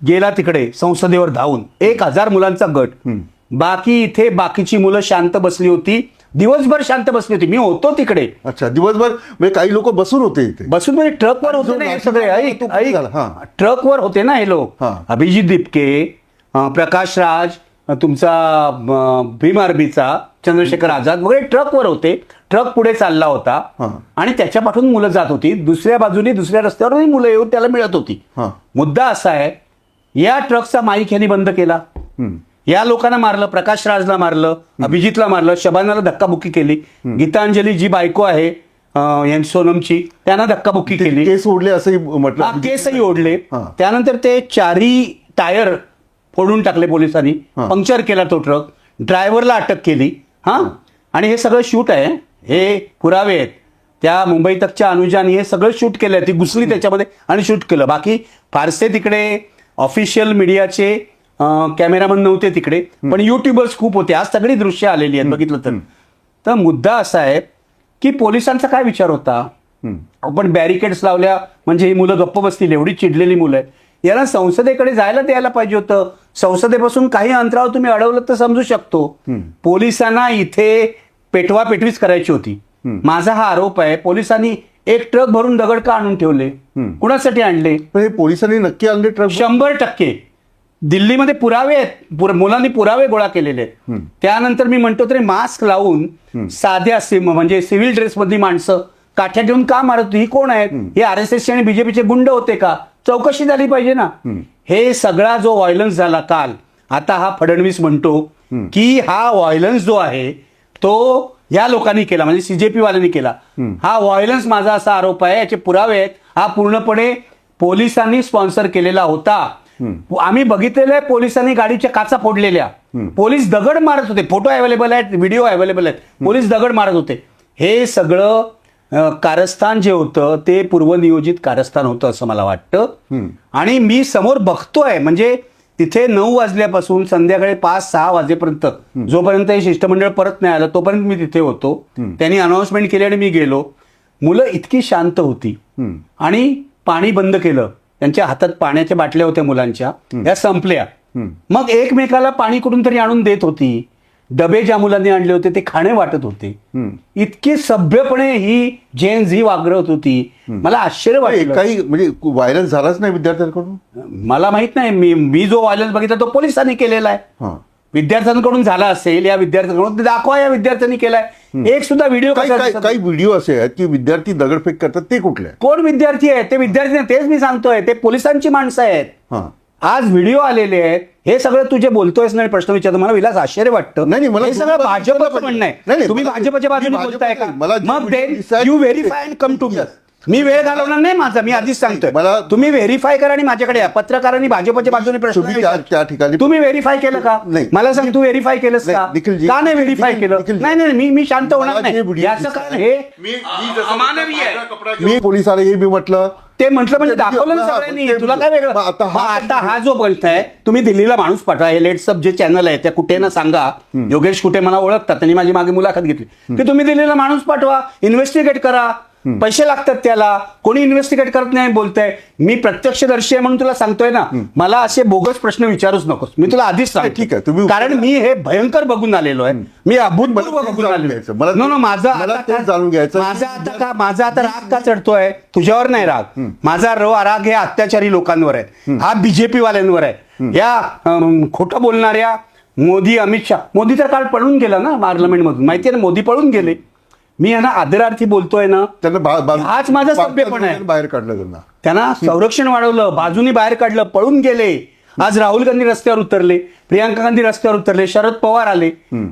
गेला तिकडे संसदेवर धावून, 1000 मुलांचा गट. बाकी इथे बाकीची मुलं शांत बसली होती, दिवसभर शांत बसली होती. मी होतो तिकडे. अच्छा, दिवसभर म्हणजे काही लोक बसून होते इथे, बसून म्हणजे ट्रकवर होते ना हे सगळे, ट्रकवर होते ना हे लोक. अभिजित दिपके, प्रकाश राज, तुमचा भीम आर्मीचा चंद्रशेखर आझाद वगैरे ट्रकवर होते. ट्रक पुढे चालला होता आणि त्याच्या पाठून मुलं जात होती. दुसऱ्या बाजूने, दुसऱ्या रस्त्यावरही मुलं येऊन त्याला मिळत होती. मुद्दा असा आहे, या ट्रकचा माईक यांनी बंद केला, या लोकांना मारलं, प्रकाश राजला मारलं, अभिजितला मारलं, शबानाला धक्काबुक्की केली, गीतांजली जी बायको आहे सोनमची, त्यांना धक्काबुक्की केली, केस ओढले असंही म्हटलं. केसही ओढले. त्यानंतर ते 4ही टायर फोडून टाकले पोलिसांनी, पंक्चर केला तो ट्रक, ड्रायव्हरला अटक केली. आणि हे सगळं शूट आहे, हे पुरावे आहेत. त्या मुंबई तकच्या अनुजाने हे सगळं शूट केलंय, ती घुसली त्याच्यामध्ये आणि शूट केलं. बाकी फारसे तिकडे ऑफिशियल मीडियाचे कॅमेरामन नव्हते तिकडे, पण युट्यूबर्स खूप होते. आज सगळी दृश्य आलेली आहेत बघितलं तर. मुद्दा असा आहे की पोलिसांचा काय विचार होता, आपण बॅरिकेड्स लावल्या म्हणजे ही मुलं गप्प बसतील, एवढी चिडलेली मुलं आहेत, याला संसदेकडे जायला द्यायला पाहिजे होतं. संसदेपासून काही अंतरावर तुम्ही अडवलं तर समजू शकतो. पोलिसांना इथे पेटवापेटवीच करायची होती. माझा हा आरोप आहे, पोलिसांनी एक ट्रक भरून दगड का आणून ठेवले, कुणासाठी आणले? पोलिसांनी नक्की आणले ट्रक? 100%. दिल्लीमध्ये पुरावे आहेत, मुलांनी पुरावे गोळा केलेले आहेत. त्यानंतर मी म्हणतो तरी मास्क लावून साध्या म्हणजे सिव्हिल ड्रेसमधली माणसं काठ्या घेऊन का मारत होती? ही कोण आहेत? हे RSSचे आणि बीजेपीचे गुंड होते का? चौकशी झाली पाहिजे ना. हे सगळा जो व्हायलन्स झाला काल, आता हा फडणवीस म्हणतो की हा व्हायलन्स जो आहे तो या लोकांनी केला, म्हणजे सीजेपी वाल्यांनी केला. हा व्हायलन्स माझा असा आरोप आहे, याचे पुरावे आहेत. हा पूर्णपणे पोलिसांनी स्पॉन्सर केलेला होता. आम्ही बघितलेलं आहे, पोलिसांनी गाडीच्या काचा फोडलेल्या, पोलीस दगड मारत होते, फोटो अवेलेबल आहेत, व्हिडिओ अवेलेबल आहेत, पोलीस दगड मारत होते. हे सगळं कारस्थान जे होतं ते पूर्वनियोजित कारस्थान होतं असं मला वाटतं. आणि मी समोर बघतोय, म्हणजे तिथे 9 वाजल्यापासून संध्याकाळी 5-6 वाजेपर्यंत, जोपर्यंत हे शिष्टमंडळ परत नाही आलं तोपर्यंत मी तिथे होतो. त्यांनी अनाउन्समेंट केली आणि मी गेलो. मुलं इतकी शांत होती आणि पाणी बंद केलं. त्यांच्या हातात पाण्याच्या बाटल्या होत्या मुलांच्या, त्या संपल्या. मग एकमेकाला पाणी कुठून तरी आणून देत होती. डबे ज्या मुलांनी आणले होते ते खाणे वाटत होते. इतकी सभ्यपणे ही जेन्स ही वागरत होती. मला आश्चर्य वाटलं. काही म्हणजे व्हायरल झालाच नाही विद्यार्थ्यांकडून? मला माहित नाही. मी जो व्हायलन्स बघितला तो पोलिसांनी केलेला आहे. विद्यार्थ्यांकडून झाला असेल, या विद्यार्थ्यांकडून दाखवा या विद्यार्थ्यांनी केलाय. एक सुद्धा व्हिडिओ, काही व्हिडिओ असे आहेत की विद्यार्थी दगडफेक करतात, ते कुठले? कोण विद्यार्थी आहेत ते? विद्यार्थी नाही, तेच मी सांगतोय, ते पोलिसांची माणसं आहेत. आज व्हिडिओ आलेले आहेत. हे सगळं तुझे बोलतोयस नाही, प्रश्न विचारतो, मला विलास आश्चर्य वाटतं. नाही, मला हे सगळं भाजपचं म्हणणं आहे. तुम्ही भाजपच्या बाजूने बोलताय का? मग you verify and come to me. मी वेळ घालवणार नाही माझा, मी आधीच सांगतोय. तुम्ही व्हेरीफाय करा आणि माझ्याकडे या. पत्रकारांनी भाजपच्या बाजूने प्रश्न त्या ठिकाणी तुम्ही व्हेरीफाय केलं का? मला सांग, तू व्हेरीफाय केलंस का? का नाही व्हेरीफाय केलं? नाही, मी शांत होणार नाही. याचं कारण हे अमानवीय आहे. मी पोलिसाला हे मी म्हटलं, ते म्हटलं म्हणजे दाखवलं ना सगळ्यांनी. तुला काय वेगळं? आता हा जो बोलताय, तुम्ही दिल्लीला माणूस पाठवा. हे लेट्स अप जे चॅनल आहे त्या कुठे ना सांगा, योगेश कुठे मला ओळखतात, त्यांनी माझी मागे मुलाखत घेतली की तुम्ही दिल्लीला माणूस पाठवा, इन्व्हेस्टिगेट करा. पैसे लागतात त्याला, कोणी इन्व्हेस्टिगेट करत नाही बोलतंय. मी प्रत्यक्षदर्शी आहे म्हणून तुला सांगतोय ना, मला असे बोगस प्रश्न विचारूच नकोस. मी तुला आधीच सांगतो, ठीक आहे, तुम्ही कारण मी हे भयंकर बघून आलेलो आहे. मी अभूतपूर्व बघून आलेलो. माझा आता राग का चढतोय? तुझ्यावर नाही राग, माझा राग हे अत्याचारी लोकांवर आहे, हा बीजेपी वाल्यांवर आहे, या खोटं बोलणाऱ्या मोदी, अमित शहा. मोदी तर काल पळून गेला ना पार्लमेंटमधून, माहितीये ना, मोदी पळून गेले. मी यांना आदरार्थी बोलतोय ना, हाच माझा सभ्यपणा आहे. बाहेर काढलं त्यांना संरक्षण वाढवलं, बाजूनी बाहेर काढलं, पळून गेले. आज राहुल गांधी रस्त्यावर उतरले, प्रियांका गांधी रस्त्यावर उतरले, शरद पवार आले.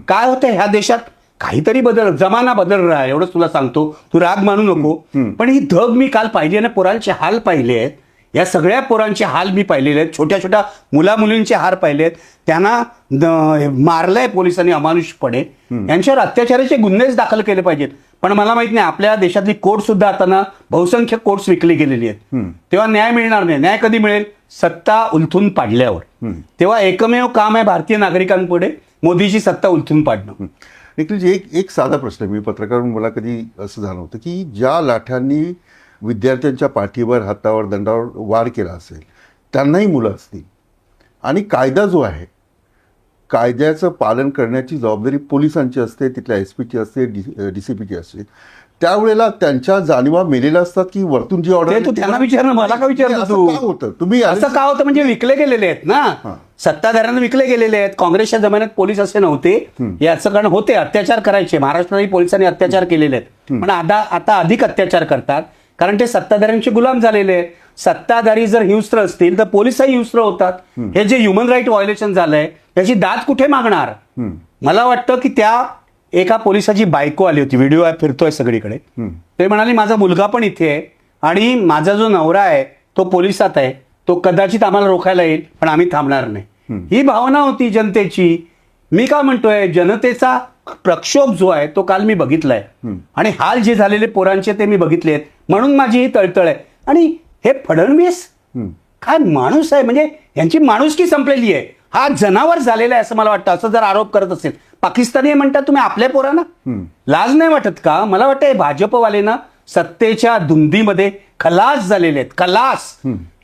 काय होतं ह्या देशात? काहीतरी बदल, जमाना बदल रहा है, एवढंच तुला सांगतो. तू राग मानू नको. पण ही धग मी काल पाहिली ना, पोरांचे हाल पाहिले आहेत. या सगळ्या पोरांचे हाल मी पाहिलेले आहेत. छोट्या छोट्या मुलींचे हार पाहिले आहेत. त्यांना मारलंय पोलिसांनी अमानुषपणे. यांच्यावर अत्याचाराचे गुन्हेच दाखल केले पाहिजेत. पण मला माहित नाही, आपल्या देशातली कोर्ट सुद्धा आता ना बहुसंख्य कोर्ट्स विकली गेलेली आहेत. तेव्हा न्याय मिळणार नाही. न्याय कधी मिळेल? सत्ता उलथून पाडल्यावर. तेव्हा एकमेव काम आहे भारतीय नागरिकांपुढे मोदीची सत्ता उलथून पाडणं. निखिलजी, एक साधा प्रश्न, मी पत्रकार म्हणून मला कधी असं झालं होतं की ज्या लाठ्यांनी विद्यार्थ्यांच्या पाठीवर, हातावर, दंडावर वार केला असेल त्यांनाही मुलं असतील, आणि कायदा जो आहे, कायद्याचं पालन करण्याची जबाबदारी पोलिसांची असते, तिथल्या एसपीची असते, डीसीपीची असते. त्यावेळेला त्यांच्या जाणीवा मेलेल्या असतात की वरतून जी ऑर्डर? तू त्यांना विचारणं, मला का विचारलं तू? होतं तुम्ही असं का होतं? म्हणजे विकले गेलेले आहेत ना, सत्ताधाऱ्यांना विकले गेलेले आहेत. काँग्रेसच्या जमान्यात पोलीस असे नव्हते. याचं कारण होते, अत्याचार करायचे. महाराष्ट्रातही पोलिसांनी अत्याचार केलेले आहेत, पण आता अधिक अत्याचार करतात, कारण ते सत्ताधाऱ्यांचे गुलाम झालेले आहेत. सत्ताधारी जर हिंस्त्र असतील तर पोलिसही हिंस्त्र होतात. हे जे ह्युमन राईट व्हायोलेशन झालंय त्याची दाद कुठे मागणार? मला वाटतं की त्या एका पोलिसाची बायको आली होती, व्हिडिओ फिरतोय सगळीकडे. ते म्हणाले माझा मुलगा पण इथे आहे आणि माझा जो नवरा आहे तो पोलिसात आहे, तो कदाचित आम्हाला रोखायला येईल पण आम्ही थांबणार नाही. ही भावना होती जनतेची. मी का म्हणतोय, जनतेचा प्रक्षोभ जो आहे तो काल मी बघितलाय, आणि हाल जे झालेले पोरांचे ते मी बघितले आहेत, म्हणून माझी ही तळतळ आहे. आणि हे फडणवीस काय माणूस आहे? म्हणजे यांची माणुसकी संपलेली आहे. हा जनावर झालेला आहे असं मला वाटतं. असं जर आरोप करत असेल, पाकिस्तानी म्हणतात तुम्ही आपल्या पोरांना लाज नाही वाटत का? मला वाटतं हे भाजपवाले ना सत्तेच्या धुंदीमध्ये खलास झालेले आहेत, खलास.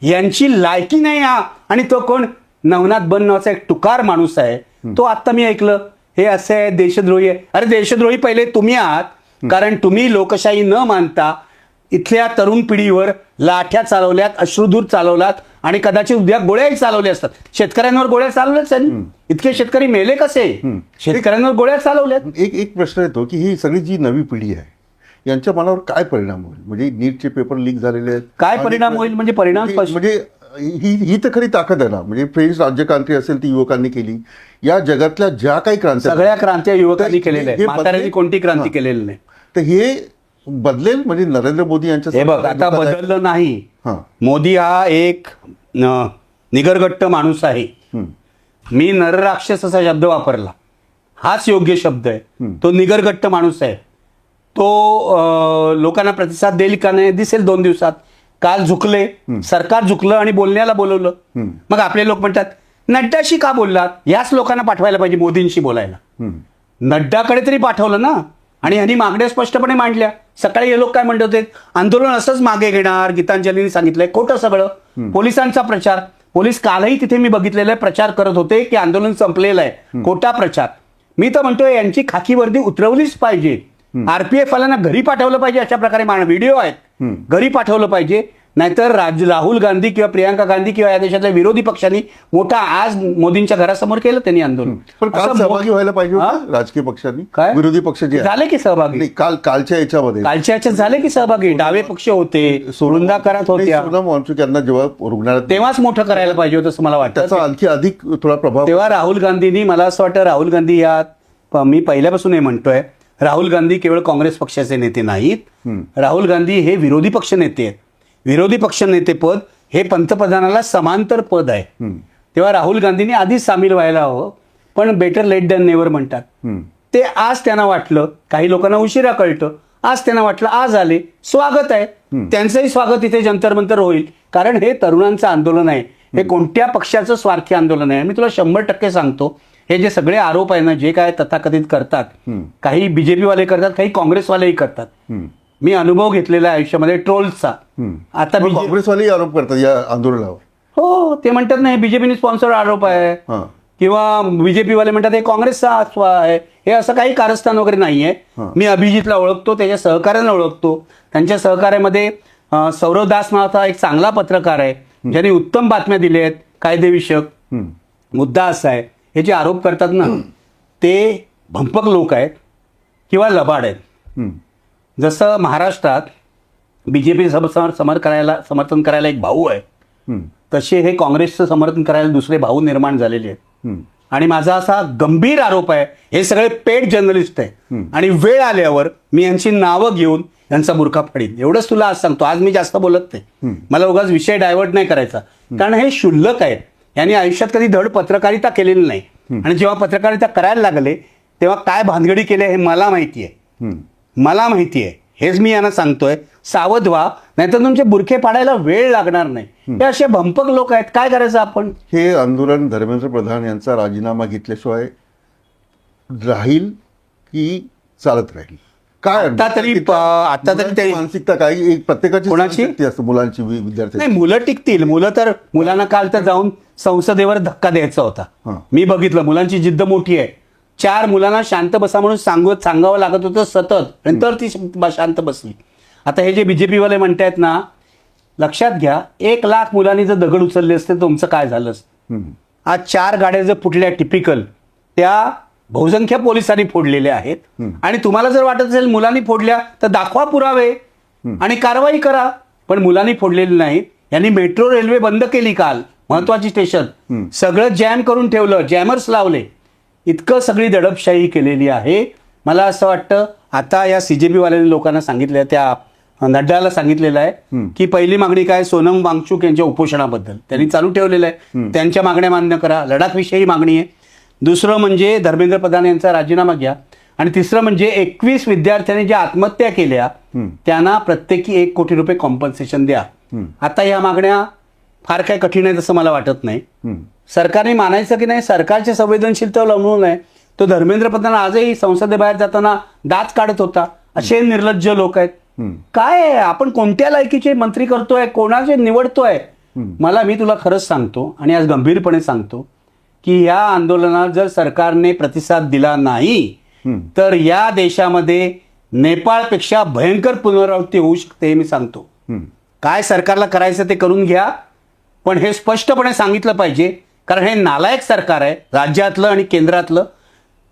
यांची लायकी नाही. आणि तो कोण, नवनाथ बन नावाचा एक टुकार माणूस आहे, तो आता मी ऐकलं हे असं आहे, देशद्रोही आहे. अरे देशद्रोही पहिले तुम्ही आहात, कारण तुम्ही लोकशाही न मानता इथल्या तरुण पिढीवर लाठ्या चालवल्यात, अश्रुधूर चालवलात, आणि कदाचित उद्या गोळ्याही चालवल्या असतात. शेतकऱ्यांवर गोळ्या चालवल्याच त्यांनी. इतके शेतकरी मेले कसे? शेतकऱ्यांवर गोळ्या चालवल्यात. एक प्रश्न येतो की ही सगळी जी नवी पिढी आहे यांच्या मनावर काय परिणाम होईल? म्हणजे नीटचे पेपर लीक झालेले आहेत, काय परिणाम होईल? म्हणजे परिणाम म्हणजे ही तर खरी ताकद आहे ना. म्हणजे फ्रेंच राज्यक्रांती असेल ती युवकांनी केली. या जगातल्या ज्या काही क्रांती सगळ्या क्रांत्या युवकांनी केलेल्या आहेत. हे म्हाताऱ्यांनी बदलेल. कोणती क्रांती केलेली नाही. तर हे बदलेल म्हणजे नरेंद्र मोदी यांच्या हे बघ आता बदललं नाही. हां. मोदी हा एक निगरगट्ट माणूस आहे. मी नरराक्षस असा शब्द वापरला, हाच योग्य शब्द आहे. तो निगरगट्ट माणूस आहे. तो लोकांना प्रतिसाद देईल का नाही दिसेल 2 दिवसात. काल झुकले, सरकार झुकलं आणि बोलण्याला बोलवलं. मग आपले लोक म्हणतात नड्डाशी का बोललात? याच लोकांना पाठवायला पाहिजे मोदींशी बोलायला. नड्डाकडे तरी पाठवलं ना. आणि यांनी मागण्या स्पष्टपणे मांडल्या. सकाळी हे लोक काय म्हणत होते, आंदोलन असंच मागे घेणार. गीतांजलींनी सांगितलंय खोटं सगळं. पोलिसांचा प्रचार, पोलीस कालही तिथे मी बघितलेला आहे प्रचार करत होते की आंदोलन संपलेलं आहे. खोटा प्रचार. मी तर म्हणतोय यांची खाकी वर्दी उतरवलीच पाहिजे. आरपीएफ वाल्यांना घरी पाठवलं पाहिजे. अशा प्रकारे व्हिडिओ आहेत, घरी पाठवलं पाहिजे. नाहीतर राहुल गांधी किंवा प्रियांका गांधी किंवा या देशातल्या विरोधी पक्षांनी मोठा आज मोदींच्या घरासमोर केलं त्यांनी आंदोलन. पण काल सहभागी व्हायला पाहिजे होतं राजकीय पक्षांनी. काय? विरोधी पक्ष जे झाले की सहभागी? नाही, कालच्या याच्यामध्ये कालच्या याच्यात झाले की सहभागी. डावे पक्ष होते, वृंदा करत होत्या. सोनम वांगचुक यांना जेव्हा रुग्णालयात तेव्हाच मोठं करायला पाहिजे होतं असं मला वाटतं. त्याचा आणखी अधिक थोडा प्रभाव. तेव्हा राहुल गांधींनी, मला असं वाटतं राहुल गांधी मी पहिल्यापासून हे म्हणतोय, राहुल गांधी केवळ काँग्रेस पक्षाचे नेते नाहीत. राहुल गांधी हे विरोधी पक्ष नेते आहेत. विरोधी पक्ष नेतेपद हे पंतप्रधानाला समांतर पद आहे. तेव्हा राहुल गांधींनी आधीच सामील व्हायला हवं. पण बेटर लेट दॅन नेव्हर म्हणतात. ते आज त्यांना वाटलं, काही लोकांना उशिरा कळतं, आज त्यांना वाटलं आज आले, स्वागत आहे. त्यांचंही स्वागत इथे जंतर मंतर होईल. कारण हे तरुणांचं आंदोलन आहे. हे कोणत्या पक्षाचं स्वार्थी आंदोलन आहे. मी तुला 100% सांगतो, हे जे सगळे आरोप आहे ना, जे काय तथाकथित करतात, काही बीजेपी वाले करतात, काही काँग्रेसवालेही करतात. मी अनुभव घेतलेला आहे आयुष्यामध्ये ट्रोल्सचा. आता काँग्रेसवालेही आरोप करतात या आंदोलनावर. हो, ते म्हणतात नाही बीजेपीने स्पॉन्सर आरोप आहे, किंवा बीजेपी वाले म्हणतात हे काँग्रेसचा आहे. हे असं काही कारस्थान वगैरे नाहीये. मी अभिजितला ओळखतो, त्याच्या सहकार्यांना ओळखतो. त्यांच्या सहकार्यामध्ये सौरव दास नावाचा एक चांगला पत्रकार आहे, ज्यांनी उत्तम बातम्या दिल्या आहेत कायदेविषयक. मुद्दा असा आहे, हे जे आरोप करतात ना ते भंपक लोक आहेत किंवा लबाड आहेत. जसं महाराष्ट्रात बीजेपी समर्थन करायला एक भाऊ आहे, तसे हे काँग्रेसचं समर्थन करायला दुसरे भाऊ निर्माण झालेले आहेत. आणि माझा असा गंभीर आरोप आहे, हे सगळे पेड जर्नलिस्ट आहे. आणि वेळ आल्यावर मी यांची नावं घेऊन यांचा बुरखा फाडीन. एवढंच तुला आज सांगतो. आज मी जास्त बोलत नाही, मला उगाच विषय डायव्हर्ट नाही करायचा. कारण हे क्षुल्लक आहेत. यांनी आयुष्यात कधी धड पत्रकारिता केलेली नाही. आणि जेव्हा पत्रकारिता करायला लागले तेव्हा काय भानगडी केल्या हे मला माहिती आहे. मला माहिती आहे. हेच मी यांना सांगतोय, सावध व्हा, नाहीतर तुमचे बुरखे पाडायला वेळ लागणार नाही. हे असे भंपक लोक आहेत. काय करायचं आपण? हे आंदोलन धर्मेंद्र प्रधान यांचा राजीनामा घेतल्याशिवाय राहील की चालत राहील? काय आता तरी मानसिकता काय प्रत्येकाची कोणाची असते? मुलांची, विद्यार्थी नाही. मुलं टिकतील. मुलांना काल तर जाऊन संसदेवर धक्का द्यायचा होता. मी बघितलं, मुलांची जिद्द मोठी आहे. 4 मुलांना शांत बसा म्हणून सांगावं लागत होतं सतत, आणि तर ती शांत बसली. आता हे जे बीजेपीवाले म्हणतायत ना, लक्षात घ्या, 1 लाख मुलांनी जर दगड उचलले असते तर तुमचं काय झालं असतं? आज 4 गाड्या जर फुटल्या टिपिकल, त्या बहुसंख्य पोलिसांनी फोडलेल्या आहेत. आणि तुम्हाला जर वाटत असेल मुलांनी फोडल्या तर दाखवा पुरावे आणि कारवाई करा. पण मुलांनी फोडलेली नाही. यांनी मेट्रो रेल्वे बंद केली काल, महत्वाची स्टेशन सगळं जॅम करून ठेवलं, जॅमर्स लावले. इतकं सगळी दडपशाही केलेली आहे. मला असं वाटतं आता या सीजेपी वाल्यांनी लोकांना सांगितलं, त्या नड्डाला सांगितलेलं आहे की पहिली मागणी काय, सोनम वांगचुक यांच्या उपोषणाबद्दल त्यांनी चालू ठेवलेलं आहे. त्यांच्या मागण्या मान्य करा. लडाखविषयी मागणी आहे. दुसरं म्हणजे धर्मेंद्र प्रधान यांचा राजीनामा घ्या. आणि तिसरं म्हणजे 21 विद्यार्थ्यांनी ज्या आत्महत्या केल्या त्यांना प्रत्येकी 1 कोटी रुपये कॉम्पन्सेशन द्या. आता या मागण्या फार काय कठीण आहेत असं मला वाटत नाही. सरकारने मानायचं की नाही, सरकारच्या संवेदनशीलता अवलंबून आहे. तो धर्मेंद्र प्रधान आजही संसदेबाहेर जाताना दात काढत होता. असे निर्लज्ज लोक आहेत. काय आहे, आपण कोणत्या लायकीचे मंत्री करतोय, कोणाचे निवडतोय? मी तुला खरंच सांगतो आणि आज गंभीरपणे सांगतो की या आंदोलनात जर सरकारने प्रतिसाद दिला नाही तर या देशामध्ये नेपाळपेक्षा भयंकर पुनरावृत्ती होऊ शकते. हे मी सांगतो. काय सरकारला करायचं ते करून घ्या, पण हे स्पष्टपणे सांगितलं पाहिजे. कारण हे नालायक सरकार आहे, राज्यातलं आणि केंद्रातलं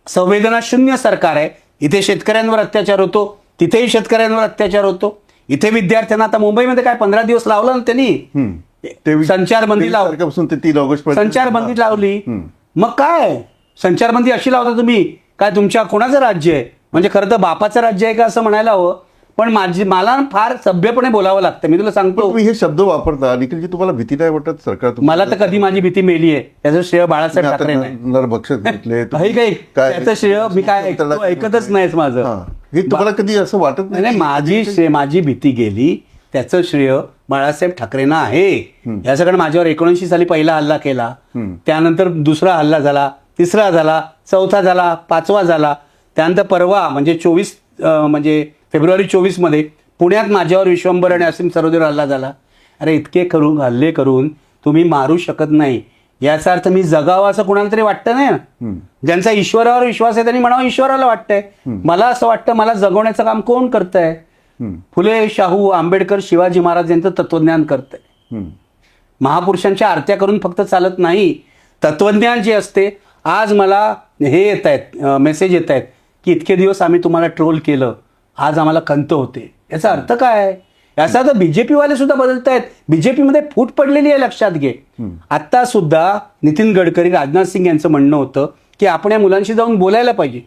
संवेदना शून्य सरकार आहे. इथे शेतकऱ्यांवर अत्याचार होतो, तिथेही शेतकऱ्यांवर अत्याचार होतो. इथे विद्यार्थ्यांना, आता मुंबईमध्ये काय 15 दिवस लावलं ना त्यांनी, संचारबंदी लावली, तारखेपासून ते 3 ऑगस्ट पर्यंत संचारबंदी लावली. मग काय संचारबंदी अशी लावता तुम्ही, काय तुमच्या कोणाचं राज्य आहे? म्हणजे खरं तर बापाचं राज्य आहे का असं म्हणायला हवं, पण मला फार सभ्यपणे बोलावं लागतं. मी तुला सांगतो, तुम्ही हे शब्द वापरता निखिलजी, तुम्हाला भीती नाही वाटत सरकार मला तर कधी माझी भीती मेली आहे त्याचं श्रेय बाळासाहेब ठाकरे नाही. नरभक्षक घेतले काही त्याचं श्रेय मी काय ऐकतच नाहीच माझं. हे तुम्हाला कधी असं वाटत नाही, माझी भीती गेली त्याचं श्रेय बाळासाहेब ठाकरेंना आहे. या सगळं माझ्यावर 79 साली पहिला हल्ला केला, त्यानंतर दुसरा हल्ला झाला, तिसरा झाला, चौथा झाला, 5वा झाला, त्यानंतर परवा म्हणजे 24 म्हणजे फेब्रुवारी 24 मध्ये पुण्यात माझ्यावर विश्वंभर आणि असीम सरोदेवर हल्ला झाला. अरे इतके हल्ले करून तुम्ही मारू शकत नाही, याचा अर्थ मी जगावं असं कुणाला तरी वाटतं नाही ना. ज्यांचा ईश्वरावर विश्वास आहे त्यांनी म्हणावं ईश्वराला वाटतंय. मला असं वाटतं मला जगवण्याचं काम कोण करतंय? फुले, शाहू, आंबेडकर, शिवाजी महाराज यांचं तत्वज्ञान करतंय. महापुरुषांच्या आरत्या करून फक्त चालत नाही, तत्वज्ञान जे असते. आज मला हे येत आहेत, मेसेज येत आहेत की इतके दिवस आम्ही तुम्हाला ट्रोल केलं, आज आम्हाला खंत होते. याचा अर्थ काय? याचा अर्थ बीजेपी वाले सुद्धा बदलत आहेत. बीजेपीमध्ये फूट पडलेली आहे, लक्षात घे. आता सुद्धा नितीन गडकरी, राजनाथ सिंग यांचं म्हणणं होतं की आपण या मुलांशी जाऊन बोलायला पाहिजे.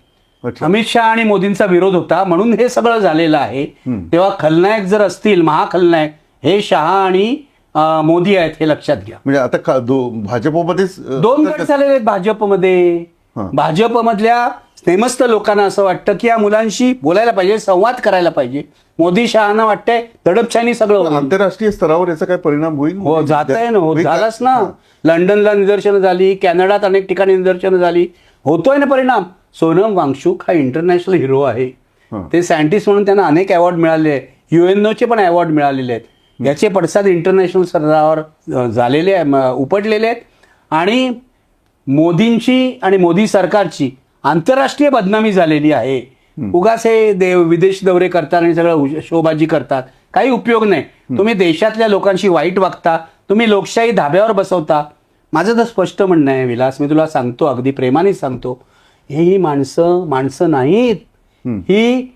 अमित शहा आणि मोदींचा विरोध होता म्हणून हे सगळं झालेलं आहे. तेव्हा खलनायक जर असतील, महाखलनायक हे शहा आणि मोदी आहेत, हे लक्षात घ्या. म्हणजे आता भाजपमध्येच 2 गट झालेले आहेत भाजपमध्ये. भाजपमधल्या नेमस्त लोकांना असं वाटतं की या मुलांशी बोलायला पाहिजे, संवाद करायला पाहिजे. मोदी शहाना वाटतंय दडपशाही सगळं. आंतरराष्ट्रीय स्तरावर याचा काय परिणाम होईल? हो, जात आहे ना, झालाच ना. लंडनला निदर्शनं झाली, कॅनडात अनेक ठिकाणी निदर्शनं झाली, होतोय ना परिणाम. सोनम वांगचुक हा इंटरनॅशनल हिरो आहे. ते सायंटिस्ट म्हणून त्यांना अनेक अवॉर्ड मिळाले आहेत, UNOचे पण अवॉर्ड मिळालेले आहेत. याचे पडसाद इंटरनॅशनल स्तरावर झालेले उपटलेले आहेत. आणि मोदींची आणि मोदी सरकारची आंतरराष्ट्रीय बदनामी झालेली आहे. उगाच हे विदेश दौरे करतात आणि सगळं शोबाजी करतात, काही उपयोग नाही. तुम्ही देशातल्या लोकांशी वाईट वागता, तुम्ही लोकशाही धाब्यावर बसवता. माझं तर स्पष्ट म्हणणं आहे विलास, मी तुला सांगतो, अगदी प्रेमाने सांगतो, ही माणसं नाहीत, ही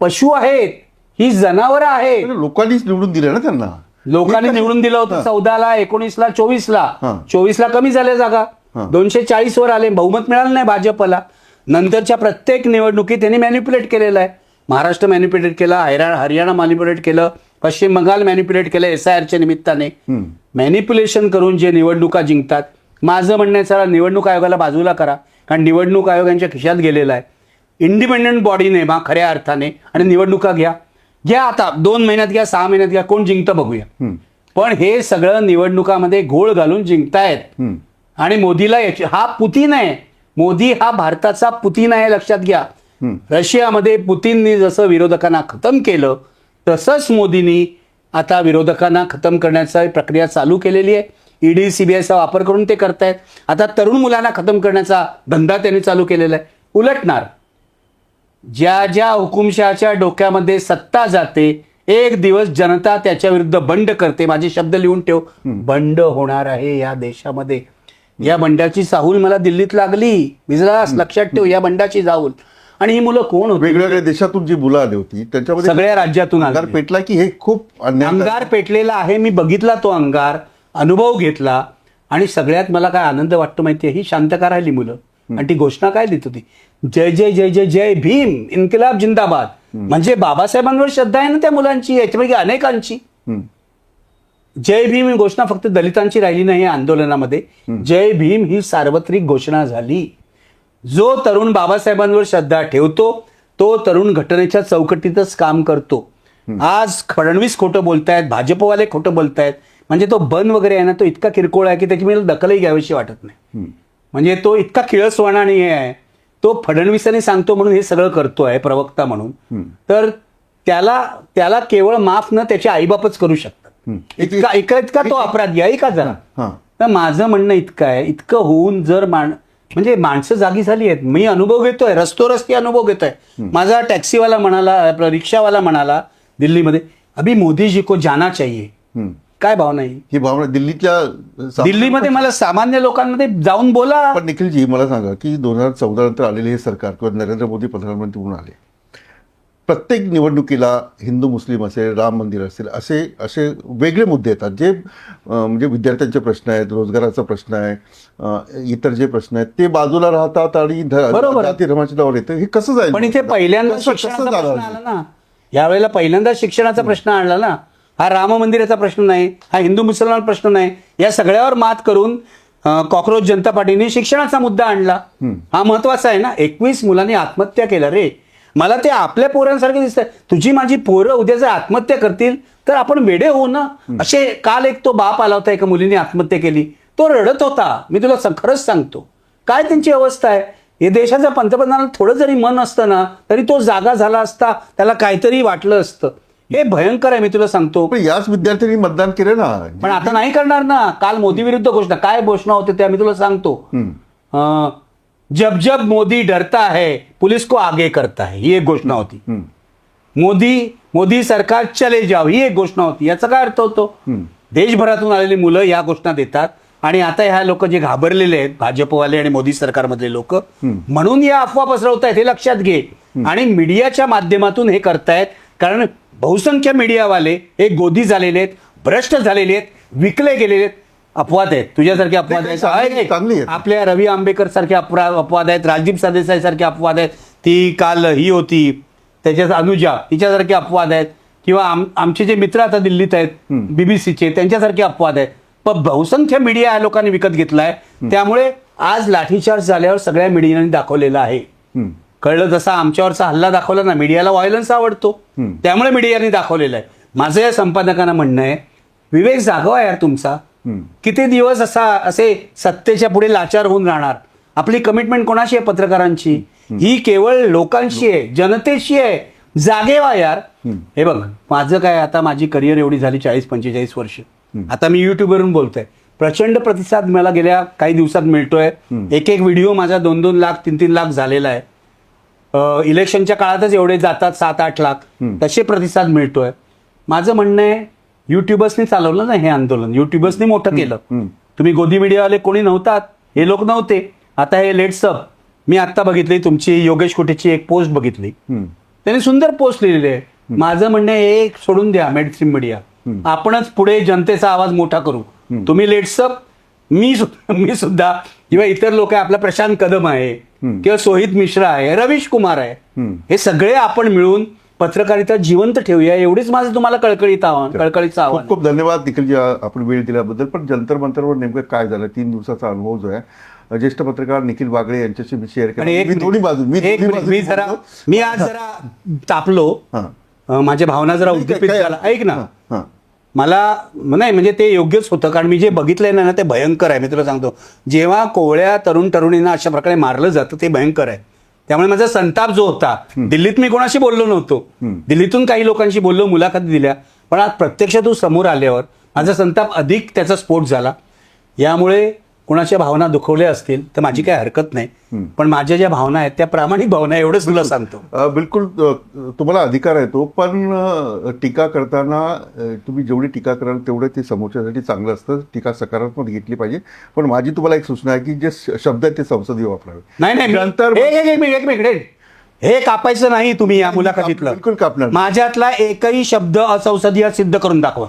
पशु आहेत, ही जनावरं आहेत. लोकांनीच निवडून दिलं ना त्यांना. लोकांनी निवडून दिलं होतं 14ला, 19ला, 24ला कमी झाल्या जागा, 240 वर आले, बहुमत मिळालं नाही भाजपला. नंतरच्या प्रत्येक निवडणुकीत त्यांनी मॅनिप्युलेट केलेलं आहे. महाराष्ट्र मॅनिप्युलेट केला, हरियाणा मॅनिप्युलेट केलं, पश्चिम बंगाल मॅनिप्युलेट केलं SIRच्या निमित्ताने. मॅनिप्युलेशन करून जे निवडणुका जिंकतात, माझं म्हणणं आहे चला निवडणूक आयोगाला बाजूला करा, कारण निवडणूक आयोग यांच्या खिशात गेलेला आहे. इंडिपेंडंट बॉडीने खऱ्या अर्थाने आणि निवडणुका घ्या आता 2 महिन्यात घ्या, 6 महिन्यात घ्या, कोण जिंकतं बघूया. पण हे सगळं निवडणुकामध्ये घोळ घालून जिंकतायत. आणि मोदीला हा पुतीन आहे, मोदी हा भारताचा पुतीन आहे, लक्षात घ्या. रशियामध्ये पुतीननी जसं विरोधकांना खतम केलं तसंच मोदींनी आता विरोधकांना खतम करण्याची प्रक्रिया चालू केलेली आहे. ED CBIचा वापर करून ते करतायत. आता तरुण मुलांना खतम करण्याचा धंदा त्यांनी चालू केलेला आहे. उलटणार ज्या हुकुमशहाच्या डोक्यामध्ये सत्ता जाते, एक दिवस जनता त्याच्या विरुद्ध बंड करते. माझे शब्द लिहून ठेव, बंड होणार आहे या देशामध्ये. या बंडाची चाहूल मला दिल्लीत लागली, विजलास, लक्षात ठेव, या बंडाची चाहूल. आणि ही मुलं कोण होती? वेगवेगळ्या देशातून जी मुलं आली होती त्यांच्यामध्ये सगळ्या राज्यातून अंगार पेटला की हे खूप अंगार पेटलेला आहे. मी बघितला तो अंगार, अनुभव घेतला. आणि सगळ्यात मला काय आनंद वाटतो माहितीये, ही शांतकार राहिली मुलं. आणि ती घोषणा काय देत होती, जय जय जय जय जय भीम, इन्किलाब जिंदाबाद. म्हणजे बाबासाहेबांवर श्रद्धा आहे ना त्या मुलांची, याच्यापैकी अनेकांची. जय भीम ही घोषणा फक्त दलितांची राहिली नाही या आंदोलनामध्ये. जय भीम ही सार्वत्रिक घोषणा झाली. जो तरुण बाबासाहेबांवर श्रद्धा ठेवतो तो तरुण घटनेच्या चौकटीतच काम करतो. आज फडणवीस खोटं बोलतायत, भाजपवाले खोटं बोलतायत. म्हणजे तो बन वगैरे आहे ना, तो इतका किरकोळ आहे की त्याची मला दखलही घ्यावीशी वाटत नाही. म्हणजे तो इतका किळसवाणा आणि हे आहे, तो फडणवीसांनी सांगतो म्हणून हे सगळं करतोय प्रवक्ता म्हणून. तर त्याला केवळ माफ न त्याचे आईबापच करू शकतात. इतका तो अपराधी आहे का जरा. तर माझं म्हणणं इतकं आहे, इतकं होऊन जर म्हणजे माणसं जागी झाली आहेत. मी अनुभव घेतोय, रस्ते अनुभव घेतोय. माझा टॅक्सीवाला म्हणाला, रिक्षावाला म्हणाला दिल्लीमध्ये, अभी मोदी जी को जाना चाहिए. काय भावना आहे ही भावना दिल्लीमध्ये? मला सामान्य लोकांमध्ये जाऊन बोला. पण निखिलजी मला सांगा की 2014 नंतर आलेले हे सरकार किंवा नरेंद्र मोदी प्रधानमंत्री म्हणून आले, प्रत्येक निवडणुकीला हिंदू मुस्लिम असेल, राम मंदिर असेल, असे असे वेगळे मुद्दे येतात जे म्हणजे विद्यार्थ्यांचे प्रश्न आहेत, रोजगाराचा प्रश्न आहे, इतर जे प्रश्न आहेत ते बाजूला राहतात आणि बरोबर आहे. जाती धर्माच्या नावावर येतं. हे कसं जाईल? पण इथे पहिल्यांदा कसं शिक्षणाचा झालं? प्रश्न आला ना, यावेळेला पहिल्यांदा शिक्षणाचा प्रश्न आणला ना. हा राम मंदिराचा प्रश्न नाही, हा हिंदू मुसलमान प्रश्न नाही, या सगळ्यावर मात करून कॉक्रोच जनता पार्टीने शिक्षणाचा मुद्दा आणला. हा महत्वाचा आहे ना. 21 मुलांनी आत्महत्या केल्या रे. मला ते आपल्या पोरांसारखे दिसत. तुझी माझी पोरं उद्या जर आत्महत्या करतील तर आपण वेडे होऊ ना. असे काल एक तो बाप आला होता, एका मुलीने आत्महत्या केली, तो रडत होता. मी तुला खरंच सांगतो काय त्यांची अवस्था आहे. हे देशाच्या पंतप्रधानाला थोडं जरी मन असतं ना तरी तो जागा झाला असता, त्याला काहीतरी वाटलं असतं. हे भयंकर आहे, मी तुला सांगतो. पण याच विद्यार्थ्यांनी मतदान केलं ना. पण आता नाही करणार ना. काल मोदी विरुद्ध घोषणा, काय घोषणा होते त्या मी तुला सांगतो. जब जब मोदी डरता है पुलिस को आगे करता है, ही एक घोषणा होती. मोदी सरकार चले जाओ, ही एक घोषणा होती. याचा काय अर्थ होतो? देशभरातून आलेली मुलं या घोषणा देतात आणि आता ह्या लोक जे घाबरलेले आहेत, भाजपवाले आणि मोदी सरकारमधले लोक, म्हणून या अफवा पसरवतायत, हे लक्षात घे. आणि मीडियाच्या माध्यमातून हे करतायत, कारण बहुसंख्य मीडियावाले हे गोदी झालेले आहेत, भ्रष्ट झालेले आहेत, विकले गेलेले आहेत. अपवाद आहेत, तुझ्यासारखे अपवाद आहेत, आपल्या रवी आंबेकर सारखे अपवाद आहेत, राजदीप सरदेसाई सारखे अपवाद आहेत. ती काल ही होती त्याच्यात अनुजा, तिच्यासारखे अपवाद आहेत. किंवा आमचे जे मित्र आता दिल्लीत आहेत बीबीसीचे, त्यांच्यासारखे अपवाद आहेत. पण बहुसंख्य मीडिया या लोकांनी विकत घेतलाय. त्यामुळे आज लाठीचार्ज झाल्यावर सगळ्या मीडियाने दाखवलेलं आहे. कळलं? जसा आमच्यावरचा हल्ला दाखवला ना, मीडियाला व्हायलन्स आवडतो, त्यामुळे मीडियाने दाखवलेलं आहे. माझं या संपादकांना म्हणणं आहे, विवेक जागवा यार तुमचा. किती दिवस असे सत्तेच्या पुढे लाचार होऊन राहणार? आपली कमिटमेंट कोणाशी आहे? पत्रकारांची. ही केवळ लोकांशी आहे, जनतेशी आहे. जागे व्हा यार. हे बघ, माझं काय, आता माझी करिअर एवढी झाली 40-45 वर्ष. आता मी युट्यूबवरून बोलतोय. प्रचंड प्रतिसाद मला गेल्या काही दिवसात मिळतोय. एक व्हिडिओ माझा 2-2 लाख 3-3 लाख झालेला आहे. इलेक्शनच्या काळातच एवढे जातात 7-8 लाख, तसे प्रतिसाद मिळतोय. माझं म्हणणं आहे, युट्यूबर्सनी चालवलं ना हे आंदोलन, युट्यूबर्सनी मोठं केलं. तुम्ही गोदी मीडियावाले कोणी नव्हतात, हे लोक नव्हते. आता हे लेट्स अप, मी आता बघितली तुमची योगेश कुटेची एक पोस्ट बघितली, त्यांनी सुंदर पोस्ट लिहिलेली आहे. माझं म्हणणं आहे, एक सोडून द्या मेडस्ट्रीम मीडिया, आपणच पुढे जनतेचा आवाज मोठा करू. तुम्ही लेट्स अप, मी सुद्धा, किंवा इतर लोक आहे, आपला प्रशांत कदम आहे, किंवा सोहित मिश्रा आहे, रवीश कुमार आहे, हे सगळे आपण मिळून पत्रकारिता जिवंत ठेवूया. एवढीच माझं तुम्हाला कळकळीचं आव्हान. खूप खूप धन्यवाद निखिलजी, आपण वेळ दिल्याबद्दल. पण जंतर मंतरवर नेमकं काय झालं, 3 दिवसाचा अनुभव जो आहे, ज्येष्ठ पत्रकार निखिल बागडे यांच्याशी मी शेअर केला. मी आज जरा तापलो, माझ्या भावना जरा उद्दीपित झाला. ऐक ना, मला नाही म्हणजे ते योग्यच होतं, कारण मी जे बघितलंय ना ते भयंकर आहे. मी तुला सांगतो, जेव्हा कोवळ्या तरुण तरुणींना अशा प्रकारे मारलं जातं ते भयंकर आहे. त्यामुळे माझा संताप जो होता, दिल्लीत मी कोणाशी बोललो नव्हतो, दिल्लीतून काही लोकांशी बोललो, मुलाखती दिल्या, पण आज प्रत्यक्ष तू समोर आल्यावर माझा संताप अधिक त्याचा स्फोट झाला. यामुळे कोणाच्या भावना दुखवल्या असतील तर माझी काही हरकत नाही, पण माझ्या ज्या भावना आहेत त्या प्रामाणिक भावना, एवढंच तुला सांगतो. बिलकुल तुम्हाला अधिकार आहे तो, पण टीका करताना तुम्ही जेवढी टीका कराल तेवढं ते समोरच्यासाठी चांगलं असतं. टीका सकारात्मक घेतली पाहिजे. पण माझी तुम्हाला एक सूचना आहे की जे शब्द आहेत ते संसदीय वापरावे. नाही नंतर एक मिनिट, हे कापायचं नाही तुम्ही या मुलाखतीतलं. बिलकुल कापणार. माझ्यातला एकही शब्द असंसदीय सिद्ध करून दाखवा.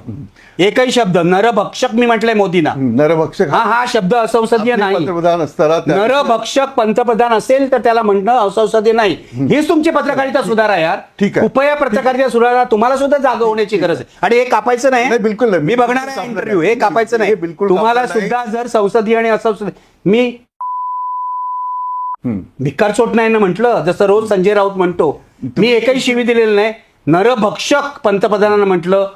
एकही शब्द. नरभक्षक मी म्हटलंय मोदींना. नरभक्षक हा शब्द असंसदीय नाही. पंतप्रधान असताना नरभक्षक पंतप्रधान असेल तर त्याला म्हणणं असंसदीय नाही. हीच तुमची पत्रकारिता सुधारा यार. ठीक आहे. कृपया पत्रकारिता सुधारा. तुम्हाला सुद्धा जागा होण्याची गरज आहे. आणि हे कापायचं नाही. बिलकुल नाही. मी बघणार आहे इंटरव्ह्यू. हे कापायचं नाही. तुम्हाला सुद्धा जर संसदीय आणि असंसदीय, मी भिकारचोट नाही ना म्हटलं, जसं रोज संजय राऊत म्हणतो. मी एकही शिवी दिलेली नाही. नरभक्षक पंतप्रधानांना म्हटलं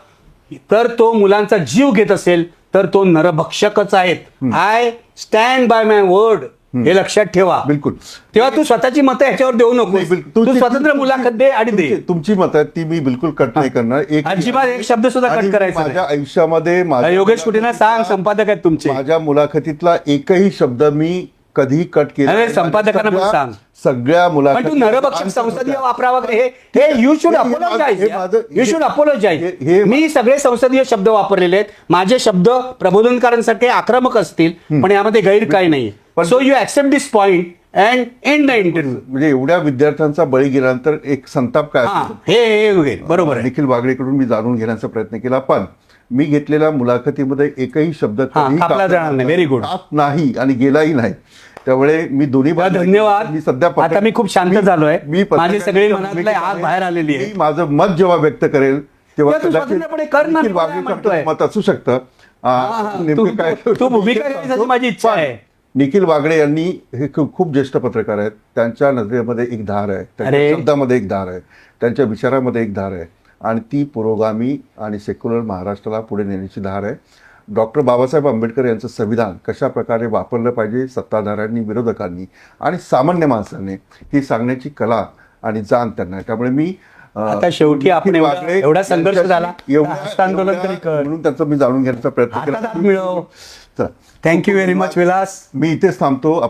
तर तो मुलांचा जीव घेत असेल तर तो नरभक्षकच आहेत. I stand by my word, हे लक्षात ठेवा. बिलकुल. तेव्हा तू स्वतःची मतं ह्याच्यावर देऊ नको. तू स्वतंत्र मुलाखत दे आणि दे. तुमची मतं ती मी बिलकुल कट नाही करणार. अजिबात एक शब्द सुद्धा कट करायचा माझ्या आयुष्यामध्ये योगेश कुटेंना सांग, संपादक आहेत तुमचे, माझ्या मुलाखतीतला एकही शब्द मी कधी कट केला संपादकांना सांग. सगळ्या मुलाखती. पण तू नरभक्षक संसदीय वापरावा, हे you should apologise. You should apologise. मी सगळे संसदीय शब्द वापरलेले आहेत. माझे शब्द प्रबोधनकारांसाठी आक्रमक असतील, पण यामध्ये गैर काही नाही. So you accept this point and end the interview. म्हणजे एवढ्या विद्यार्थ्यांचा बळी गेल्यानंतर एक संताप काय हा असतो? हे वगैरे बरोबर आहे. निखिल वागळेकडून मी जाणून घेण्याचा प्रयत्न केला, पण मी घेतलेल्या मुलाखतीमध्ये एकही शब्द कधीही कापला जाणार नाही. Very good. काप नाही आणि गेलाही नाही. त्यामुळे मी दोन्ही बाजू- धन्यवाद. मी सध्या आता मी खूप शांत झालोय. माझी सगळी मनातली भूमिकेमध्ये आग बाहेर आलेली आहे. मी माझं मत जेव्हा व्यक्त करेल तेव्हा तेव्हा तू स्वतंत्रपणे कर ना, निखिल मी काय वागळेकरांचं म्हणतोय. मत असू शकतं. नेमकं काय तू भूमिका घ्यायची माझी इच्छा आहे. निखिल वागळे यांनी हे खूप ज्येष्ठ पत्रकार आहेत. त्यांच्या नजरेमध्ये एक धार आहे, त्यांच्या अरे. शब्दामध्ये एक धार आहे, त्यांच्या विचारामध्ये एक धार आहे आणि ती पुरोगामी आणि सेक्युलर महाराष्ट्राला पुढे नेण्याची धार आहे. डॉक्टर बाबासाहेब आंबेडकर यांचं संविधान कशा प्रकारे वापरलं पाहिजे सत्ताधाऱ्यांनी, विरोधकांनी आणि सामान्य माणसाने ही सांगण्याची कला आणि जाण त्यांना आहे. त्यामुळे मी आता शेवटी आपण निखिल वागळे एवढा संघर्ष झाला, एवढ्या- हस्तांदोलन तरी कर. म्हणून त्यांचं मी जाणून घेण्याचा प्रयत्न हातात केला. हात मिळव. चला, थँक्यू व्हेरी मच विलास. मी इथेच थांबतो. आपण